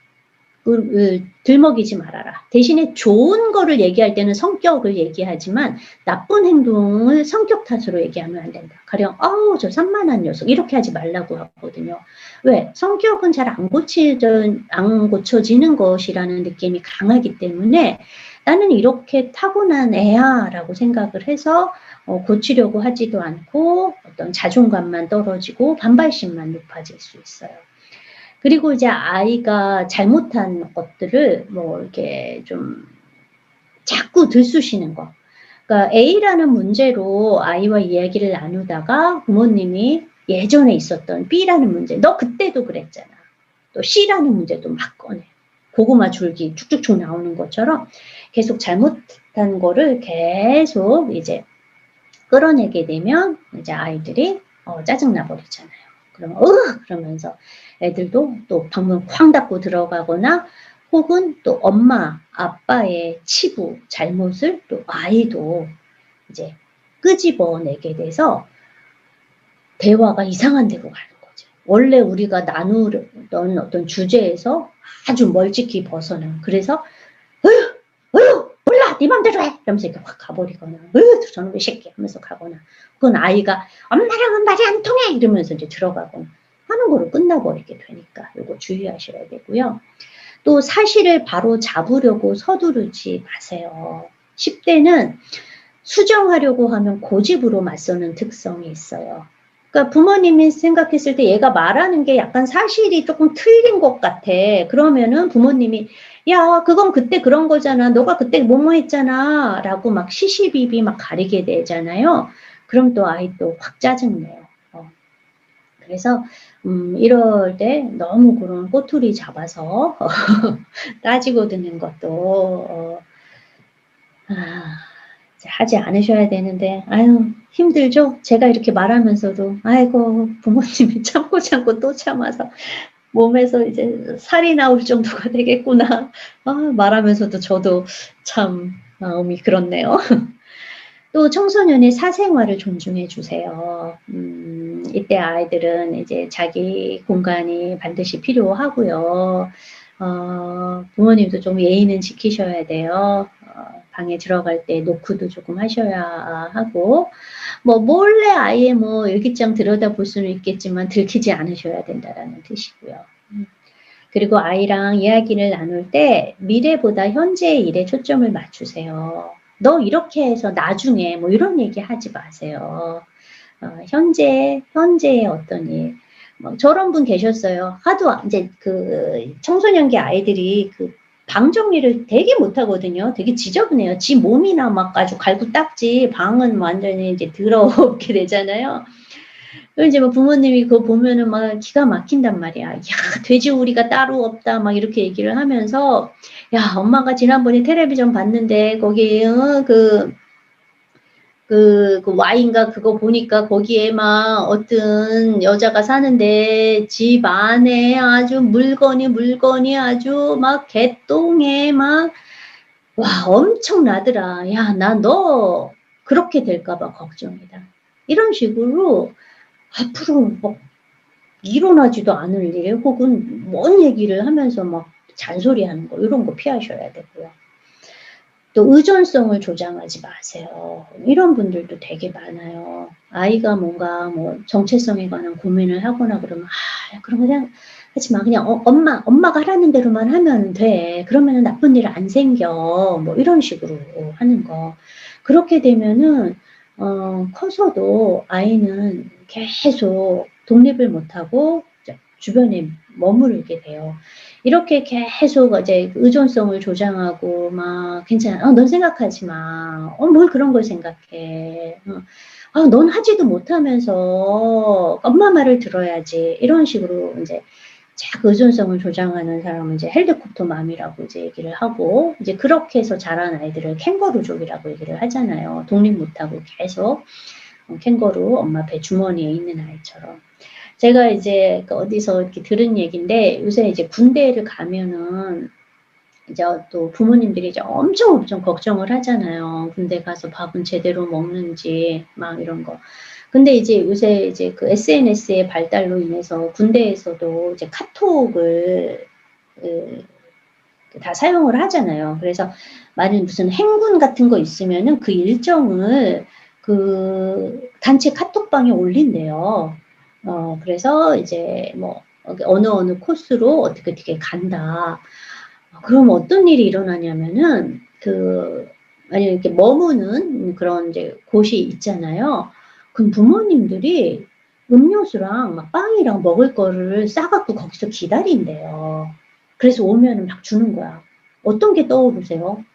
들먹이지 말아라. 대신에 좋은 거를 얘기할 때는 성격을 얘기하지만 나쁜 행동을 성격 탓으로 얘기하면 안 된다. 가령 저 산만한 녀석 이렇게 하지 말라고 하거든요. 왜? 성격은 잘 안 고쳐지는 것이라는 느낌이 강하기 때문에 나는 이렇게 타고난 애야 라고 생각을 해서 고치려고 하지도 않고 어떤 자존감만 떨어지고 반발심만 높아질 수 있어요. 그리고 이제 아이가 잘못한 것들을 뭐 이렇게 좀 자꾸 들쑤시는 거. 그러니까 A라는 문제로 아이와 이야기를 나누다가 부모님이 예전에 있었던 B라는 문제, 너 그때도 그랬잖아. 또 C라는 문제도 막 꺼내. 고구마 줄기 쭉쭉쭉 나오는 것처럼 계속 잘못한 거를 계속 이제 끌어내게 되면 이제 아이들이 짜증나 버리잖아요. 그러면 그러면서 애들도 또 방문 쾅 닫고 들어가거나 혹은 또 엄마, 아빠의 치부, 잘못을 또 아이도 이제 끄집어내게 돼서 대화가 이상한 데로 가는 거죠. 원래 우리가 나누던 어떤 주제에서 아주 멀찍이 벗어난. 그래서 몰라 네 맘대로 해 이러면서 이렇게 확 가버리거나 저놈의 새끼 하면서 가거나 그건 아이가 엄마랑은 말이 안 통해 이러면서 이제 들어가거나 하는 거로 끝나버리게 되니까 이거 주의하셔야 되고요. 또 사실을 바로 잡으려고 서두르지 마세요. 10대는 수정하려고 하면 고집으로 맞서는 특성이 있어요. 그러니까 부모님이 생각했을 때 얘가 말하는 게 약간 사실이 조금 틀린 것 같아. 그러면은 부모님이 야, 그건 그때 그런 거잖아. 너가 그때 뭐뭐 했잖아. 라고 막 시시비비 막 가리게 되잖아요. 그럼 또 아이 또 확 짜증내요. 그래서 이럴 때 너무 그런 꼬투리 잡아서 따지고 드는 것도 하지 않으셔야 되는데 아유 힘들죠? 제가 이렇게 말하면서도 아이고 부모님이 참고 참고 또 참아서 몸에서 이제 살이 나올 정도가 되겠구나. 말하면서도 저도 참 마음이 그렇네요. 또 청소년의 사생활을 존중해 주세요. 이때 아이들은 이제 자기 공간이 반드시 필요하고요. 부모님도 좀 예의는 지키셔야 돼요. 방에 들어갈 때 노크도 조금 하셔야 하고, 뭐 몰래 아예 뭐 일기장 들여다볼 수는 있겠지만 들키지 않으셔야 된다라는 뜻이고요. 그리고 아이랑 이야기를 나눌 때 미래보다 현재의 일에 초점을 맞추세요. 너 이렇게 해서 나중에 뭐 이런 얘기 하지 마세요. 현재의 어떤 일. 뭐 저런 분 계셨어요. 하도 이제 그 청소년기 아이들이 그 방 정리를 되게 못하거든요. 되게 지저분해요. 지 몸이나 막 아주 갈고 닦지 방은 완전히 이제 더럽게 되잖아요. 이제 뭐 부모님이 그거 보면은 막 기가 막힌단 말이야. 야, 돼지우리가 따로 없다. 막 이렇게 얘기를 하면서, 야, 엄마가 지난번에 텔레비전 봤는데, 거기, 그 와인가 그거 보니까 거기에 막 어떤 여자가 사는데 집 안에 아주 물건이 아주 막 개똥에 막, 와, 엄청나더라. 야, 나 너 그렇게 될까봐 걱정이다. 이런 식으로 앞으로 뭐 일어나지도 않을 일 혹은 뭔 얘기를 하면서 막 잔소리하는 거 이런 거 피하셔야 되고요. 또 의존성을 조장하지 마세요. 이런 분들도 되게 많아요. 아이가 뭔가 뭐 정체성에 관한 고민을 하거나 그러면 그런 거 그냥 하지 마. 그냥 엄마가 하라는 대로만 하면 돼. 그러면은 나쁜 일 안 생겨. 뭐 이런 식으로 하는 거. 그렇게 되면은 커서도 아이는 계속 독립을 못하고 주변에 머무르게 돼요. 이렇게 계속 이제 의존성을 조장하고 막 괜찮아. 넌 생각하지 마. 뭘 그런 걸 생각해. 넌 하지도 못하면서 엄마 말을 들어야지. 이런 식으로 이제 자꾸 의존성을 조장하는 사람은 이제 헬리콥터 맘이라고 이제 얘기를 하고 이제 그렇게 해서 자란 아이들을 캥거루족이라고 얘기를 하잖아요. 독립 못하고 계속 캥거루 엄마 배 주머니에 있는 아이처럼. 제가 이제 어디서 이렇게 들은 얘기인데 요새 이제 군대를 가면은 이제 또 부모님들이 이제 엄청 걱정을 하잖아요. 군대 가서 밥은 제대로 먹는지 막 이런 거. 근데 이제 요새 이제 그 SNS의 발달로 인해서 군대에서도 이제 카톡을 다 사용을 하잖아요. 그래서 만약 무슨 행군 같은 거 있으면은 그 일정을 그 단체 카톡방에 올린대요. 그래서 이제 뭐 어느 코스로 어떻게 간다. 그럼 어떤 일이 일어나냐면은 만약에 이렇게 머무는 그런 이제 곳이 있잖아요. 그럼 부모님들이 음료수랑 막 빵이랑 먹을 거를 싸갖고 거기서 기다린대요. 그래서 오면은 막 주는 거야. 어떤 게 떠오르세요?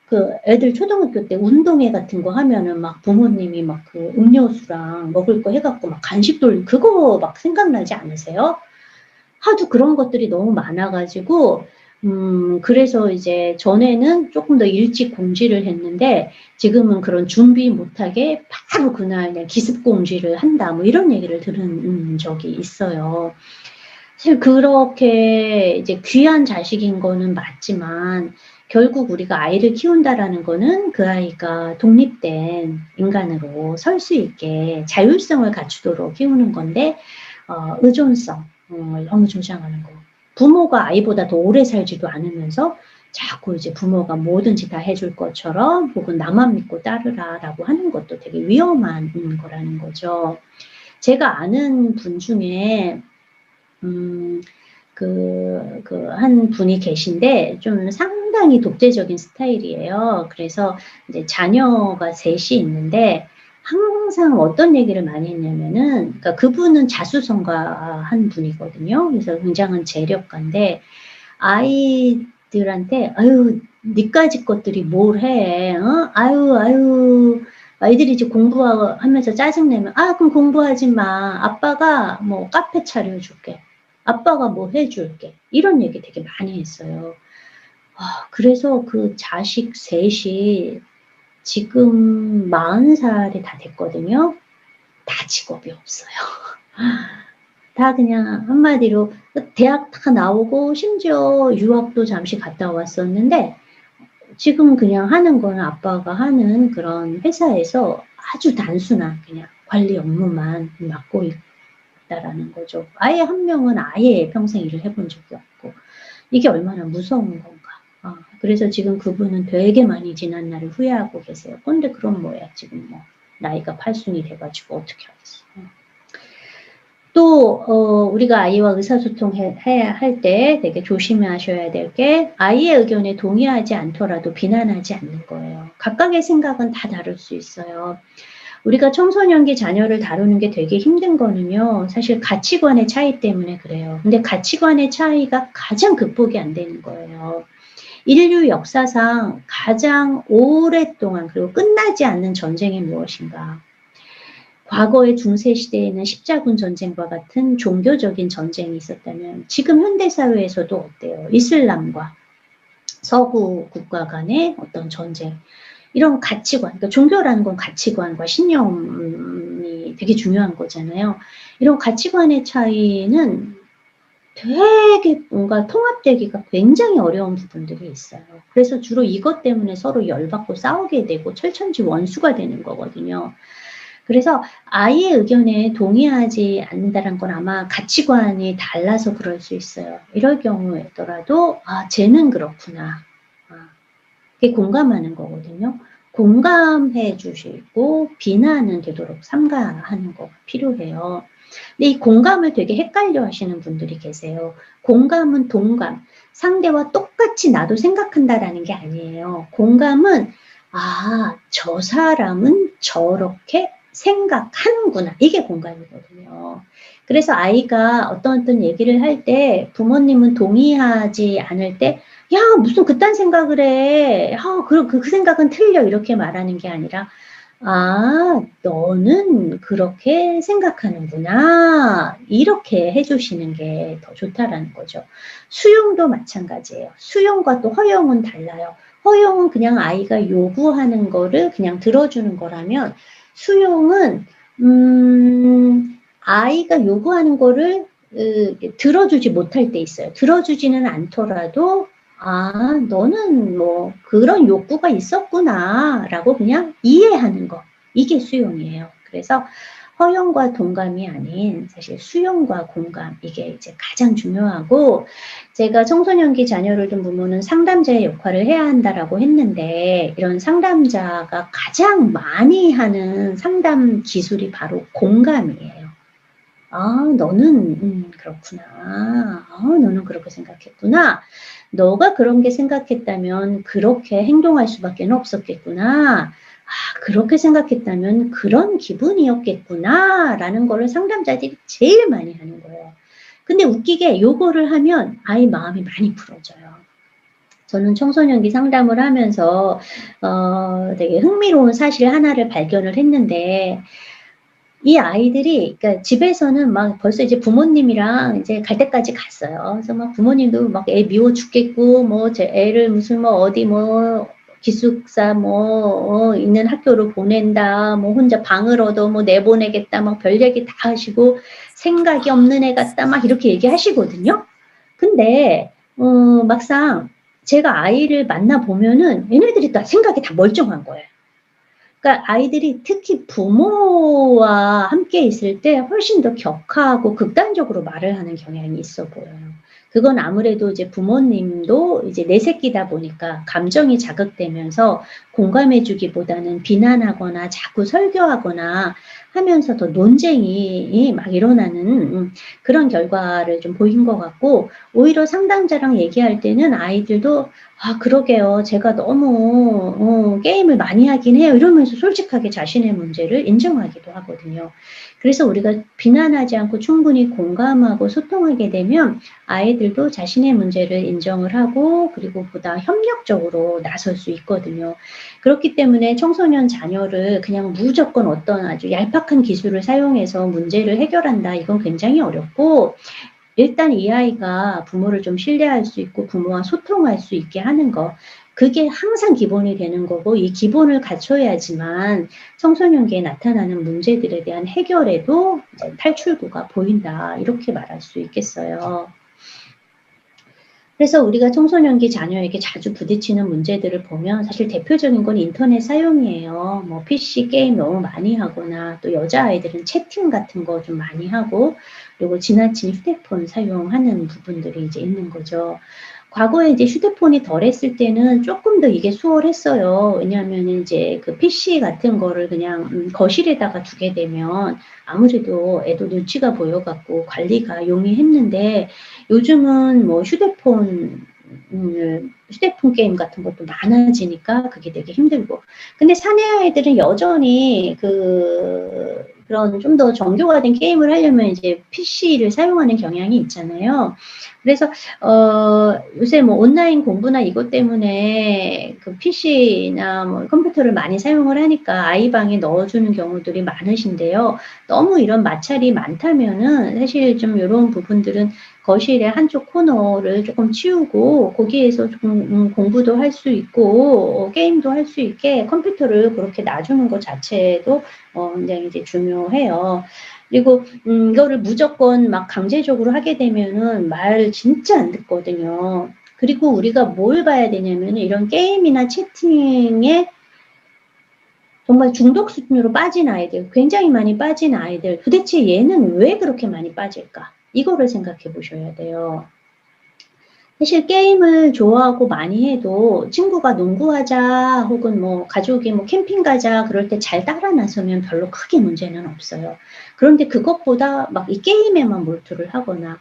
그 애들 초등학교 때 운동회 같은 거 하면은 막 부모님이 막 그 음료수랑 먹을 거 해갖고 막 간식 그거 막 생각나지 않으세요? 하도 그런 것들이 너무 많아가지고, 그래서 이제 전에는 조금 더 일찍 공지를 했는데, 지금은 그런 준비 못하게 바로 그날 그냥 기습 공지를 한다, 뭐 이런 얘기를 들은 적이 있어요. 사실 그렇게 이제 귀한 자식인 거는 맞지만, 결국 우리가 아이를 키운다라는 거는 그 아이가 독립된 인간으로 설 수 있게 자율성을 갖추도록 키우는 건데, 의존성, 너무 조장하는 거. 부모가 아이보다 더 오래 살지도 않으면서 자꾸 이제 부모가 뭐든지 다 해줄 것처럼 혹은 나만 믿고 따르라라고 하는 것도 되게 위험한 거라는 거죠. 제가 아는 분 중에 한 분이 계신데 좀 상당히 독재적인 스타일이에요. 그래서 이제 자녀가 셋이 있는데 항상 어떤 얘기를 많이 했냐면은, 그러니까 그분은 자수성가한 분이거든요. 그래서 굉장한 재력가인데, 아이들한테, 아유, 니까지 것들이 뭘 해, 어? 아유, 아이들이 이제 공부하면서 짜증내면, 아, 그럼 공부하지 마. 아빠가 뭐 카페 차려줄게. 아빠가 뭐 해줄게. 이런 얘기 되게 많이 했어요. 그래서 그 자식 셋이 지금 40살이 다 됐거든요. 다 직업이 없어요. 다 그냥 한마디로 대학 다 나오고 심지어 유학도 잠시 갔다 왔었는데 지금 그냥 하는 거는 아빠가 하는 그런 회사에서 아주 단순한 그냥 관리 업무만 맡고 있다라는 거죠. 아예 한 명은 아예 평생 일을 해본 적이 없고 이게 얼마나 무서운 건가. 그래서 지금 그분은 되게 많이 지난 날을 후회하고 계세요. 근데 그럼 뭐야 지금 뭐 나이가 8순이 돼가지고 어떻게 하겠어. 또 우리가 아이와 의사소통해야 할 때 되게 조심하셔야 될 게 아이의 의견에 동의하지 않더라도 비난하지 않는 거예요. 각각의 생각은 다 다를 수 있어요. 우리가 청소년기 자녀를 다루는 게 되게 힘든 거는요. 사실 가치관의 차이 때문에 그래요. 근데 가치관의 차이가 가장 극복이 안 되는 거예요. 인류 역사상 가장 오랫동안 그리고 끝나지 않는 전쟁이 무엇인가? 과거의 중세시대에는 십자군 전쟁과 같은 종교적인 전쟁이 있었다면 지금 현대사회에서도 어때요? 이슬람과 서구 국가 간의 어떤 전쟁. 이런 가치관, 그러니까 종교라는 건 가치관과 신념이 되게 중요한 거잖아요. 이런 가치관의 차이는 되게 뭔가 통합되기가 굉장히 어려운 부분들이 있어요. 그래서 주로 이것 때문에 서로 열받고 싸우게 되고 철천지 원수가 되는 거거든요. 그래서 아이의 의견에 동의하지 않는다는 건 아마 가치관이 달라서 그럴 수 있어요. 이럴 경우에더라도 쟤는 그렇구나. 그게 공감하는 거거든요. 공감해 주시고 비난은 되도록 삼가하는 거가 필요해요. 근데 이 공감을 되게 헷갈려 하시는 분들이 계세요. 공감은 동감, 상대와 똑같이 나도 생각한다라는 게 아니에요. 공감은 저 사람은 저렇게 생각하는구나. 이게 공감이거든요. 그래서 아이가 어떤 얘기를 할 때 부모님은 동의하지 않을 때 야, 무슨 그딴 생각을 해. 그 생각은 틀려. 이렇게 말하는 게 아니라 너는 그렇게 생각하는구나. 이렇게 해주시는 게 더 좋다라는 거죠. 수용도 마찬가지예요. 수용과 또 허용은 달라요. 허용은 그냥 아이가 요구하는 거를 그냥 들어주는 거라면 수용은 아이가 요구하는 거를 들어주지 못할 때 있어요. 들어주지는 않더라도 너는 뭐 그런 욕구가 있었구나 라고 그냥 이해하는 거. 이게 수용이에요. 그래서 허용과 동감이 아닌 사실 수용과 공감 이게 이제 가장 중요하고 제가 청소년기 자녀를 둔 부모는 상담자의 역할을 해야 한다라고 했는데 이런 상담자가 가장 많이 하는 상담 기술이 바로 공감이에요. 너는 그렇구나. 너는 그렇게 생각했구나. 너가 그런 게 생각했다면 그렇게 행동할 수밖에 없었겠구나. 그렇게 생각했다면 그런 기분이었겠구나. 라는 거를 상담자들이 제일 많이 하는 거예요. 근데 웃기게 요거를 하면 아이 마음이 많이 풀어져요. 저는 청소년기 상담을 하면서 되게 흥미로운 사실 하나를 발견을 했는데 이 아이들이, 그러니까 집에서는 막 벌써 이제 부모님이랑 이제 갈 때까지 갔어요. 그래서 막 부모님도 막 애 미워 죽겠고, 뭐, 제 애를 무슨 뭐 어디 뭐, 기숙사 뭐, 있는 학교로 보낸다, 뭐, 혼자 방을 얻어 뭐 내보내겠다, 막 별 얘기 다 하시고, 생각이 없는 애 같다, 막 이렇게 얘기하시거든요. 근데, 막상 제가 아이를 만나보면은 얘네들이 다 생각이 다 멀쩡한 거예요. 그러니까 아이들이 특히 부모와 함께 있을 때 훨씬 더 격하고 극단적으로 말을 하는 경향이 있어 보여요. 그건 아무래도 이제 부모님도 이제 내 새끼다 보니까 감정이 자극되면서 공감해주기보다는 비난하거나 자꾸 설교하거나 하면서 더 논쟁이 막 일어나는 그런 결과를 좀 보인 것 같고 오히려 상담자랑 얘기할 때는 아이들도 "아 그러게요. 제가 너무 게임을 많이 하긴 해요." 이러면서 솔직하게 자신의 문제를 인정하기도 하거든요. 그래서 우리가 비난하지 않고 충분히 공감하고 소통하게 되면 아이들도 자신의 문제를 인정을 하고 그리고 보다 협력적으로 나설 수 있거든요. 그렇기 때문에 청소년 자녀를 그냥 무조건 어떤 아주 얄팍한 기술을 사용해서 문제를 해결한다 이건 굉장히 어렵고 일단 이 아이가 부모를 좀 신뢰할 수 있고 부모와 소통할 수 있게 하는 거 그게 항상 기본이 되는 거고 이 기본을 갖춰야지만 청소년기에 나타나는 문제들에 대한 해결에도 이제 탈출구가 보인다. 이렇게 말할 수 있겠어요. 그래서 우리가 청소년기 자녀에게 자주 부딪히는 문제들을 보면 사실 대표적인 건 인터넷 사용이에요. 뭐 PC 게임 너무 많이 하거나 또 여자아이들은 채팅 같은 거 좀 많이 하고 그리고 지나친 휴대폰 사용하는 부분들이 이제 있는 거죠. 과거에 이제 휴대폰이 덜했을 때는 조금 더 이게 수월했어요. 왜냐하면은 이제 그 PC 같은 거를 그냥 거실에다가 두게 되면 아무래도 애도 눈치가 보여 갖고 관리가 용이했는데 요즘은 뭐 휴대폰 게임 같은 것도 많아지니까 그게 되게 힘들고. 근데 사내 아이들은 여전히 그런 좀 더 정교화된 게임을 하려면 이제 PC를 사용하는 경향이 있잖아요. 그래서 요새 뭐 온라인 공부나 이것 때문에 그 PC나 뭐 컴퓨터를 많이 사용을 하니까 아이 방에 넣어주는 경우들이 많으신데요. 너무 이런 마찰이 많다면은 사실 좀 요런 부분들은 거실의 한쪽 코너를 조금 치우고 거기에서 좀 공부도 할 수 있고 게임도 할 수 있게 컴퓨터를 그렇게 놔주는 것 자체도 굉장히 이제 중요해요. 그리고 이거를 무조건 막 강제적으로 하게 되면은 말 진짜 안 듣거든요. 그리고 우리가 뭘 봐야 되냐면은 이런 게임이나 채팅에 정말 중독 수준으로 빠진 아이들, 굉장히 많이 빠진 아이들, 도대체 얘는 왜 그렇게 많이 빠질까? 이거를 생각해 보셔야 돼요. 사실 게임을 좋아하고 많이 해도 친구가 농구하자 혹은 뭐 가족이 뭐 캠핑 가자 그럴 때 잘 따라 나서면 별로 크게 문제는 없어요. 그런데 그것보다 막 이 게임에만 몰두를 하거나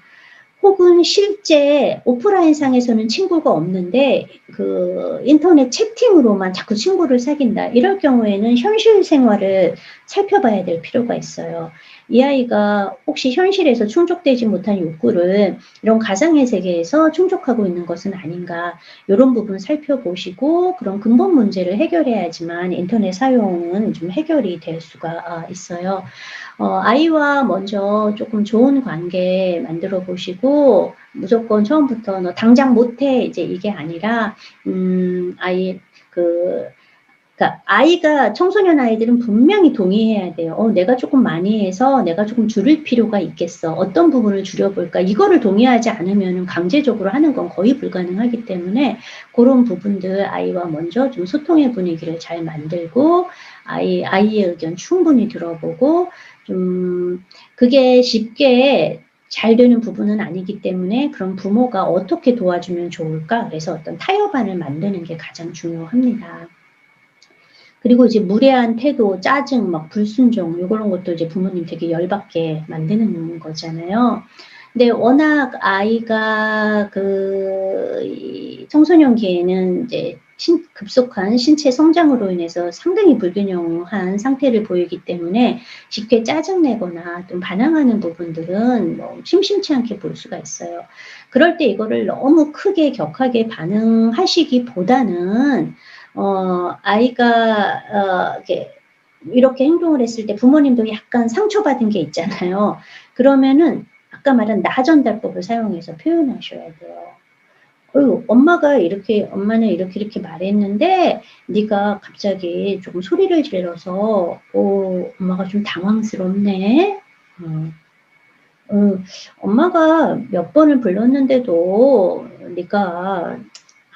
혹은 실제 오프라인 상에서는 친구가 없는데 그 인터넷 채팅으로만 자꾸 친구를 사귄다. 이럴 경우에는 현실 생활을 살펴봐야 될 필요가 있어요. 이 아이가 혹시 현실에서 충족되지 못한 욕구를 이런 가상의 세계에서 충족하고 있는 것은 아닌가. 이런 부분 살펴보시고 그런 근본 문제를 해결해야지만 인터넷 사용은 좀 해결이 될 수가 있어요. 아이와 먼저 조금 좋은 관계 만들어 보시고 무조건 처음부터 "너 당장 못해." 이제 이게 아니라 아이 그 그러니까 아이가 청소년 아이들은 분명히 동의해야 돼요. 내가 조금 많이 해서 내가 조금 줄일 필요가 있겠어. 어떤 부분을 줄여 볼까?" 이거를 동의하지 않으면은 강제적으로 하는 건 거의 불가능하기 때문에 고런 부분들 아이와 먼저 좀 소통의 분위기를 잘 만들고 아이의 의견 충분히 들어보고 좀 그게 쉽게 잘 되는 부분은 아니기 때문에 그럼 부모가 어떻게 도와주면 좋을까? 그래서 어떤 타협안을 만드는 게 가장 중요합니다. 그리고 이제 무례한 태도, 짜증, 막 불순종 요런 것도 이제 부모님 되게 열받게 만드는 거잖아요. 근데 워낙 아이가 이 청소년기에는 이제 급속한 신체 성장으로 인해서 상당히 불균형한 상태를 보이기 때문에 쉽게 짜증 내거나 좀 반항하는 부분들은 뭐 심심치 않게 볼 수가 있어요. 그럴 때 이거를 너무 크게 격하게 반응하시기보다는 아이가 이렇게 행동을 했을 때 부모님도 약간 상처받은 게 있잖아요. 그러면은 아까 말한 나 전달법을 사용해서 표현하셔야 돼요. 엄마는 이렇게 말했는데 네가 갑자기 조금 소리를 질러서 엄마가 좀 당황스럽네. 어. 엄마가 몇 번을 불렀는데도 네가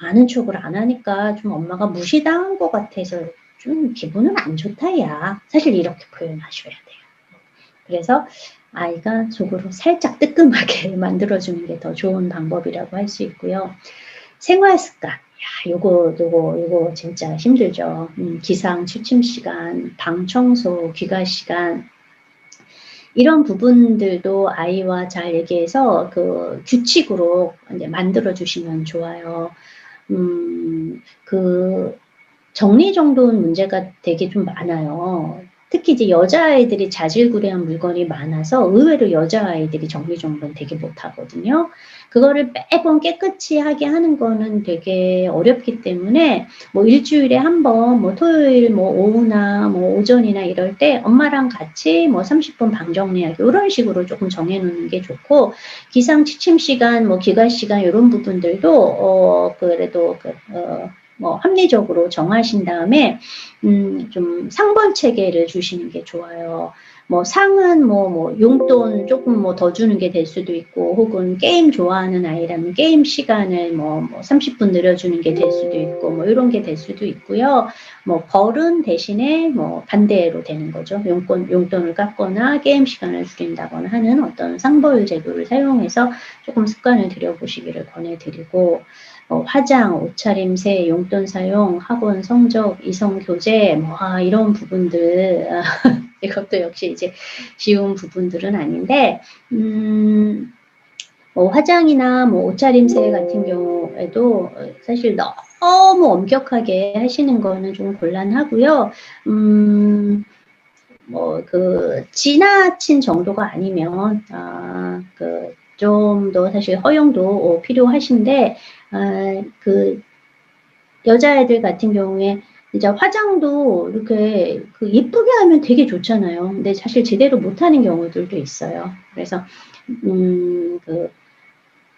아는 척을 안 하니까 좀 엄마가 무시당한 것 같아서 좀 기분은 안 좋다 야. 사실 이렇게 표현하셔야 돼요. 그래서 아이가 속으로 살짝 뜨끔하게 만들어주는 게 더 좋은 방법이라고 할 수 있고요. 생활 습관. 요거 진짜 힘들죠. 기상 취침 시간, 방 청소, 귀가 시간 이런 부분들도 아이와 잘 얘기해서 그 규칙으로 이제 만들어 주시면 좋아요. 그 정리정돈 문제가 되게 좀 많아요. 특히 이제 여자아이들이 자질구레한 물건이 많아서 의외로 여자아이들이 정리정돈 되게 못하거든요. 그거를 매번 깨끗이 하게 하는 거는 되게 어렵기 때문에 뭐 일주일에 한 번, 뭐 토요일 뭐 오후나 뭐 오전이나 이럴 때 엄마랑 같이 뭐 30분 방 정리하기 이런 식으로 조금 정해놓는 게 좋고, 기상 취침 시간, 뭐 기가 시간 이런 부분들도 그래도 뭐 합리적으로 정하신 다음에 좀 상벌 체계를 주시는 게 좋아요. 뭐 상은 뭐 용돈 조금 뭐 더 주는 게 될 수도 있고, 혹은 게임 좋아하는 아이라면 게임 시간을 뭐 30분 늘려주는 게 될 수도 있고, 뭐 이런 게 될 수도 있고요. 뭐 벌은 대신에 뭐 반대로 되는 거죠. 용돈을 깎거나 게임 시간을 줄인다거나 하는 어떤 상벌 제도를 사용해서 조금 습관을 들여보시기를 권해드리고, 화장, 옷차림새, 용돈 사용, 학원 성적, 이성 교제, 뭐 이런 부분들 이것도 역시 이제 쉬운 부분들은 아닌데, 뭐 화장이나 뭐 옷차림새 같은 경우에도 사실 너무 엄격하게 하시는 거는 좀 곤란하고요. 뭐 지나친 정도가 아니면 좀 더 사실 허용도 필요하신데, 여자애들 같은 경우에 이제 화장도 이렇게 예쁘게 하면 되게 좋잖아요. 근데 사실 제대로 못하는 경우들도 있어요. 그래서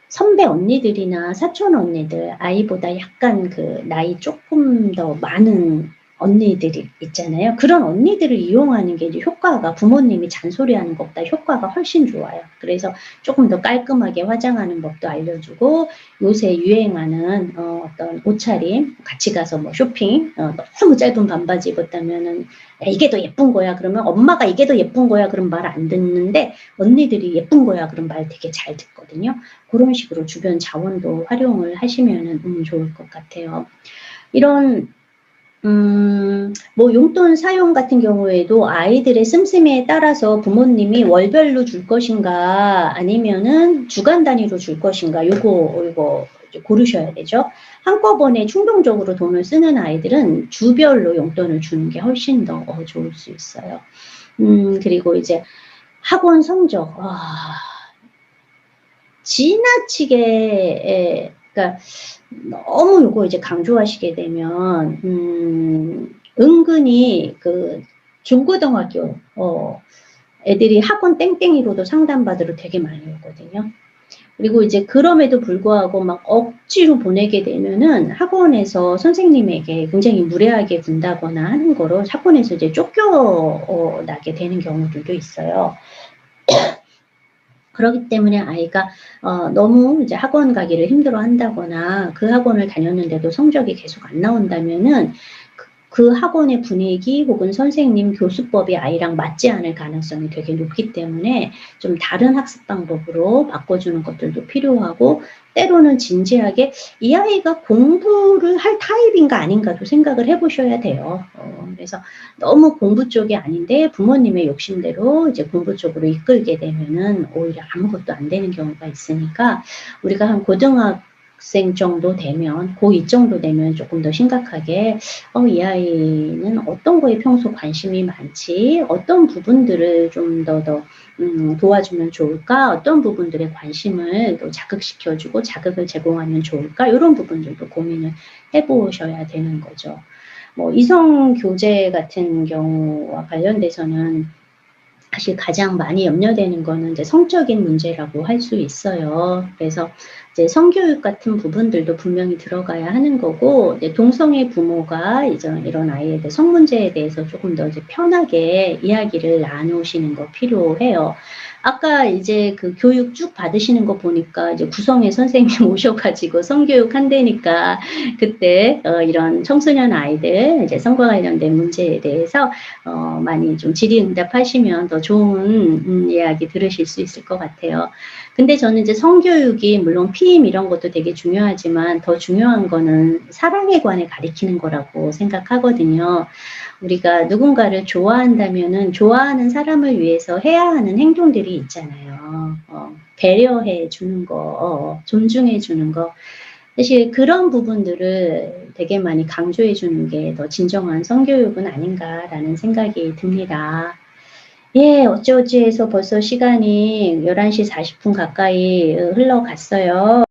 선배 언니들이나 사촌 언니들, 아이보다 약간 나이 조금 더 많은 언니들이 있잖아요. 그런 언니들을 이용하는 게 이제 효과가, 부모님이 잔소리하는 것보다 효과가 훨씬 좋아요. 그래서 조금 더 깔끔하게 화장하는 법도 알려주고, 요새 유행하는 어떤 옷차림, 같이 가서 뭐 쇼핑, 너무 짧은 반바지 입었다면은 야, 이게 더 예쁜 거야. 그러면 엄마가 이게 더 예쁜 거야. 그럼 말 안 듣는데, 언니들이 예쁜 거야. 그럼 말 되게 잘 듣거든요. 그런 식으로 주변 자원도 활용을 하시면 좋을 것 같아요. 이런 뭐 용돈 사용 같은 경우에도 아이들의 씀씀이에 따라서 부모님이 월별로 줄 것인가 아니면은 주간 단위로 줄 것인가, 요거 고르셔야 되죠. 한꺼번에 충동적으로 돈을 쓰는 아이들은 주별로 용돈을 주는 게 훨씬 더 좋을 수 있어요. 그리고 이제 학원 성적, 지나치게, 그러니까 너무 요거 이제 강조하시게 되면 은근히 중고등학교 애들이 학원 땡땡이로도 상담받으러 되게 많이 오거든요. 그리고 이제 그럼에도 불구하고 막 억지로 보내게 되면은 학원에서 선생님에게 굉장히 무례하게 군다거나 하는 거로 학원에서 이제 쫓겨나게 되는 경우들도 있어요. 그렇기 때문에 아이가 너무 이제 학원 가기를 힘들어 한다거나 그 학원을 다녔는데도 성적이 계속 안 나온다면은 그 학원의 분위기 혹은 선생님 교수법이 아이랑 맞지 않을 가능성이 되게 높기 때문에 좀 다른 학습 방법으로 바꿔주는 것들도 필요하고, 때로는 진지하게 이 아이가 공부를 할 타입인가 아닌가도 생각을 해보셔야 돼요. 그래서 너무 공부 쪽이 아닌데 부모님의 욕심대로 이제 공부 쪽으로 이끌게 되면은 오히려 아무것도 안 되는 경우가 있으니까, 우리가 한 고등학생 정도 되면, 고2 정도 되면 조금 더 심각하게 이 아이는 어떤 거에 평소 관심이 많지, 어떤 부분들을 좀 더 도와주면 좋을까, 어떤 부분들에 관심을 또 자극시켜주고 자극을 제공하면 좋을까, 이런 부분들도 고민을 해보셔야 되는 거죠. 뭐 이성 교제 같은 경우와 관련돼서는 사실 가장 많이 염려되는 거는 이제 성적인 문제라고 할 수 있어요. 그래서 이제 성교육 같은 부분들도 분명히 들어가야 하는 거고, 이제 동성애 부모가 이제 이런 아이에 대해 성 문제에 대해서 조금 더 이제 편하게 이야기를 나누시는 거 필요해요. 아까 이제 교육 쭉 받으시는 거 보니까 이제 구성애 선생님 오셔가지고 성교육 한다니까 그때 이런 청소년 아이들 이제 성과 관련된 문제에 대해서 많이 좀 질의응답하시면 더 좋은 이야기 들으실 수 있을 것 같아요. 근데 저는 이제 성교육이 물론 피임 이런 것도 되게 중요하지만 더 중요한 거는 사랑에 관해 가리키는 거라고 생각하거든요. 우리가 누군가를 좋아한다면은 좋아하는 사람을 위해서 해야 하는 행동들이 있잖아요. 배려해 주는 거, 존중해 주는 거. 사실 그런 부분들을 되게 많이 강조해 주는 게 더 진정한 성교육은 아닌가라는 생각이 듭니다. 예, 어찌어찌해서 벌써 시간이 11시 40분 가까이 흘러갔어요.